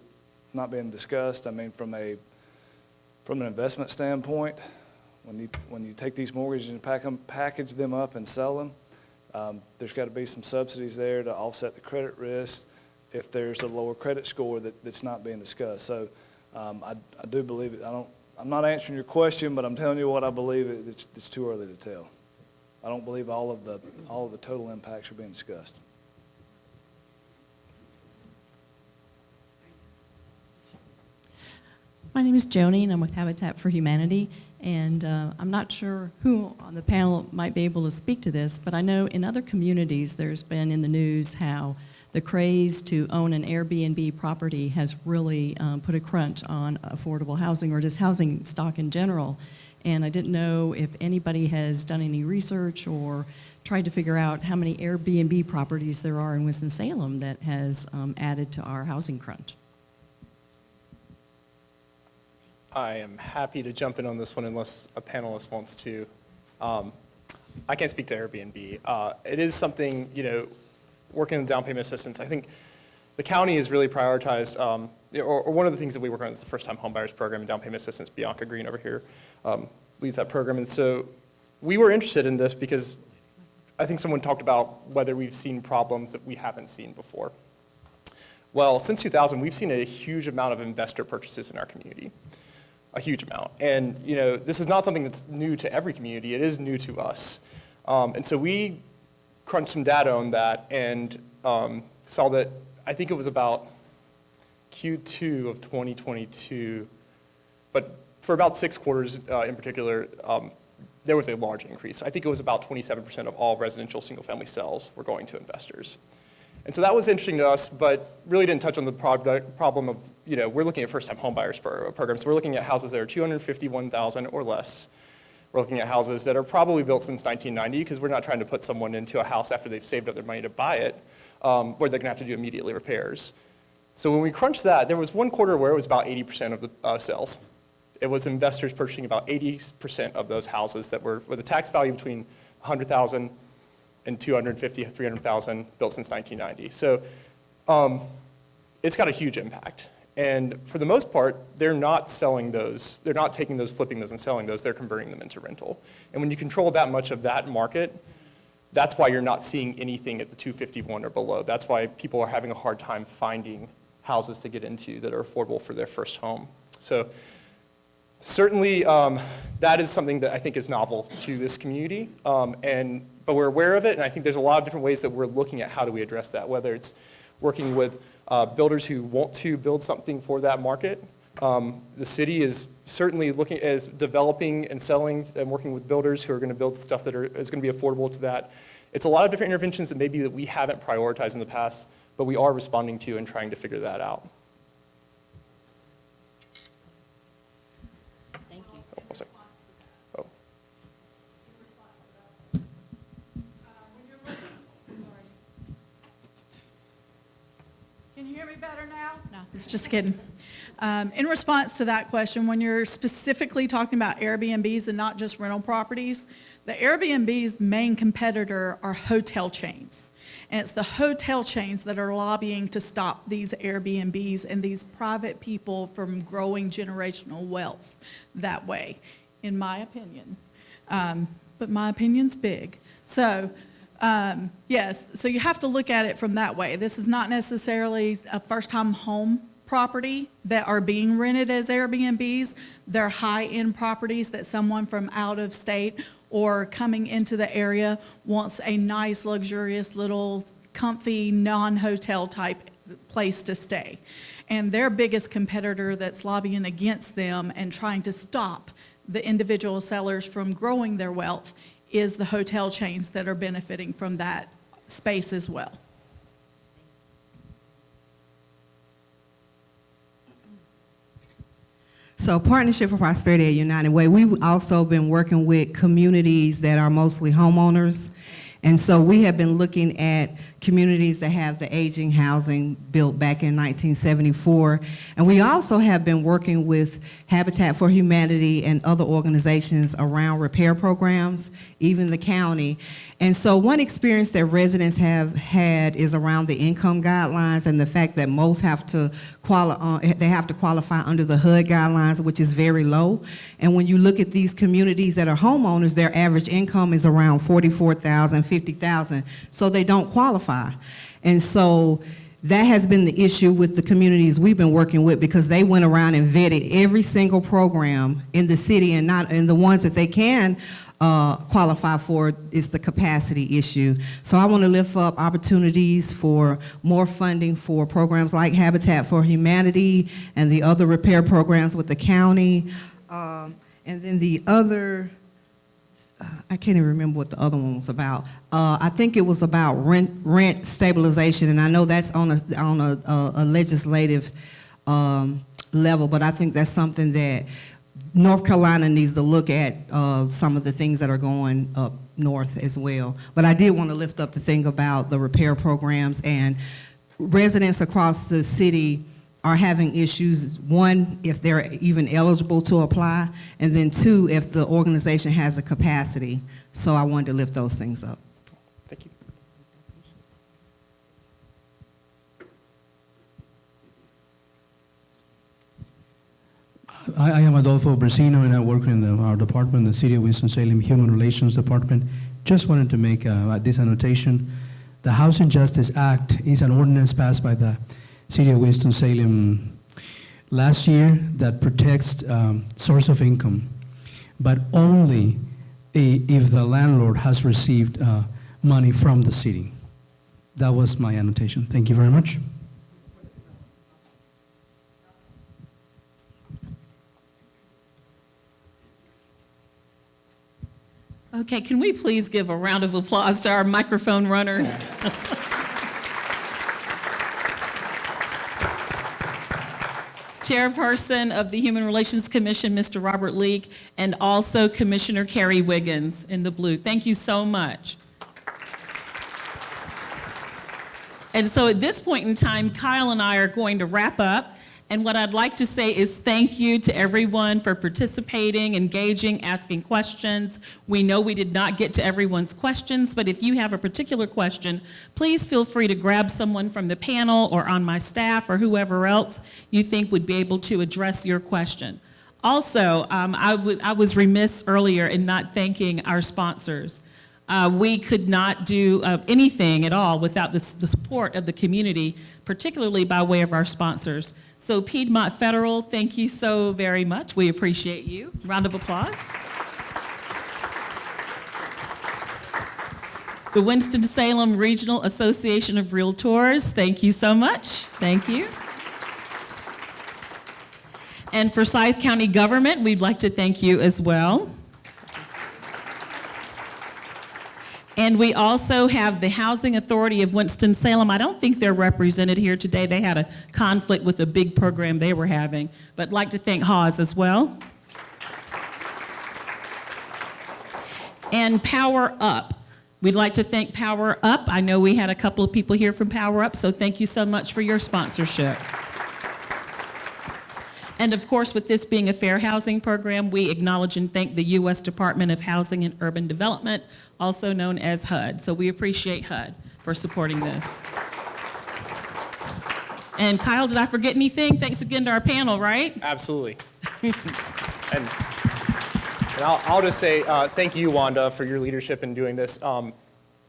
not being discussed. I mean, from an investment standpoint, when you take these mortgages and package them up and sell them, there's got to be some subsidies there to offset the credit risk if there's a lower credit score that's not being discussed. So I do believe it. I'm not answering your question, but I'm telling you what I believe. It's too early to tell. I don't believe all of the total impacts are being discussed. My name is Joni, and I'm with Habitat for Humanity. And I'm not sure who on the panel might be able to speak to this, but I know in other communities there's been in the news how the craze to own an Airbnb property has really put a crunch on affordable housing or just housing stock in general. And I didn't know if anybody has done any research or tried to figure out how many Airbnb properties there are in Winston-Salem that has added to our housing crunch. I am happy to jump in on this one unless a panelist wants to. I can't speak to Airbnb. It is something, working on down payment assistance, I think the county has really prioritized, or one of the things that we work on is the first-time homebuyers program and down payment assistance. Bianca Green over here leads that program. And so we were interested in this because I think someone talked about whether we've seen problems that we haven't seen before. Well, since 2000, we've seen a huge amount of investor purchases in our community. A huge amount. And this is not something that's new to every community. It is new to us. And so we crunched some data on that and saw that I think it was about Q2 of 2022, but for about 6 quarters in particular, there was a large increase. I think it was about 27% of all residential single-family sales were going to investors. And so that was interesting to us, but really didn't touch on the problem of, we're looking at first-time homebuyers programs. So we're looking at houses that are $251,000 or less. We're looking at houses that are probably built since 1990, because we're not trying to put someone into a house after they've saved up their money to buy it, where they're going to have to do immediately repairs. So when we crunched that, there was one quarter where it was about 80% of the sales. It was investors purchasing about 80% of those houses that were with a tax value between $100,000 and $250,000, $300,000, built since 1990. So it's got a huge impact. And for the most part, they're not selling those. They're not taking those, flipping those, and selling those. They're converting them into rental. And when you control that much of that market, that's why you're not seeing anything at the 251 or below. That's why people are having a hard time finding houses to get into that are affordable for their first home. So certainly, that is something that I think is novel to this community, but we're aware of it, and I think there's a lot of different ways that we're looking at how do we address that, whether it's working with builders who want to build something for that market. The city is certainly looking as developing and selling and working with builders who are going to build stuff that is going to be affordable to that. It's a lot of different interventions that maybe that we haven't prioritized in the past, but we are responding to and trying to figure that out. Thank you. Oh, sorry. Oh. Can you hear me better now? No, it's just kidding. In response to that question, when you're specifically talking about Airbnbs and not just rental properties, the Airbnb's main competitor are hotel chains. And it's the hotel chains that are lobbying to stop these Airbnbs and these private people from growing generational wealth that way, in my opinion. But my opinion's big. So Yes, so you have to look at it from that way. This is not necessarily a first-time home property that are being rented as Airbnbs. They're high-end properties that someone from out of state or coming into the area wants a nice, luxurious, little comfy, non-hotel type place to stay. And their biggest competitor that's lobbying against them and trying to stop the individual sellers from growing their wealth is the hotel chains that are benefiting from that space as well. So Partnership for Prosperity at United Way, we've also been working with communities that are mostly homeowners. And so we have been looking at communities that have the aging housing built back in 1974. And we also have been working with Habitat for Humanity and other organizations around repair programs, even the county. And so one experience that residents have had is around the income guidelines and the fact that most have to qualify under the HUD guidelines, which is very low. And when you look at these communities that are homeowners, their average income is around $44,000, $50,000, so they don't qualify. And so that has been the issue with the communities we've been working with, because they went around and vetted every single program in the city, and the ones that they can qualify for is the capacity issue. So I want to lift up opportunities for more funding for programs like Habitat for Humanity and the other repair programs with the county. And then the other, I can't even remember what the other one was about. I think it was about rent stabilization, and I know that's on a legislative level, but I think that's something that North Carolina needs to look at, some of the things that are going up north as well. But I did want to lift up the thing about the repair programs, and residents across the city are having issues, one, if they're even eligible to apply, and then two, if the organization has the capacity. So I wanted to lift those things up. Thank you. I am Adolfo Brasino, and I work in our department, the City of Winston-Salem Human Relations Department. Just wanted to make this annotation. The Housing Justice Act is an ordinance passed by the City of Winston-Salem last year that protects source of income, but only if the landlord has received money from the city. That was my annotation. Thank you very much. Okay, can we please give a round of applause to our microphone runners? Chairperson of the Human Relations Commission, Mr. Robert Leake, and also Commissioner Carrie Wiggins in the blue. Thank you so much. And so at this point in time, Kyle and I are going to wrap up. And what I'd like to say is thank you to everyone for participating, engaging, asking questions. We know we did not get to everyone's questions, but if you have a particular question, please feel free to grab someone from the panel or on my staff or whoever else you think would be able to address your question. Also, I was remiss earlier in not thanking our sponsors. We could not do anything at all without the support of the community, particularly by way of our sponsors. So Piedmont Federal, thank you so very much. We appreciate you. Round of applause. The Winston-Salem Regional Association of Realtors, thank you so much. Thank you. And for Forsyth County Government, we'd like to thank you as well. And we also have the Housing Authority of Winston-Salem. I don't think they're represented here today. They had a conflict with a big program they were having, but I'd like to thank Hawes as well. And Power Up. We'd like to thank Power Up. I know we had a couple of people here from Power Up, so thank you so much for your sponsorship. And of course, with this being a fair housing program, we acknowledge and thank the U.S. Department of Housing and Urban Development, also known as HUD. So we appreciate HUD for supporting this. And Kyle, did I forget anything? Thanks again to our panel, right? Absolutely. and I'll just say thank you, Wanda, for your leadership in doing this.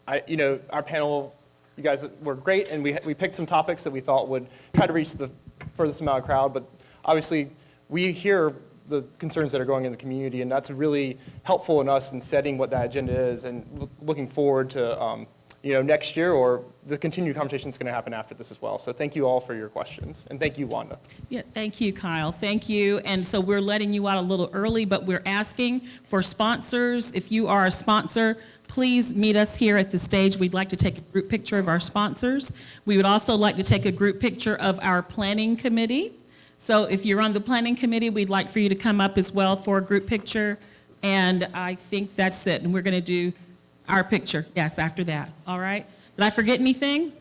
Our panel, you guys were great, and we picked some topics that we thought would try to reach the furthest amount of crowd, but obviously, we hear the concerns that are going in the community, and that's really helpful in us in setting what that agenda is and looking forward to next year, or the continued conversation is going to happen after this as well. So thank you all for your questions, and thank you, Wanda. Yeah, thank you, Kyle. Thank you. And so we're letting you out a little early, but we're asking for sponsors. If you are a sponsor, please meet us here at the stage. We'd like to take a group picture of our sponsors. We would also like to take a group picture of our planning committee. So if you're on the planning committee, we'd like for you to come up as well for a group picture. And I think that's it. And we're going to do our picture, yes, after that. All right. Did I forget anything?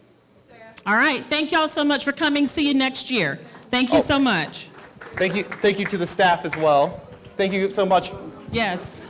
All right. Thank y'all so much for coming. See you next year. Thank you so much. Thank you to the staff as well. Thank you so much. Yes.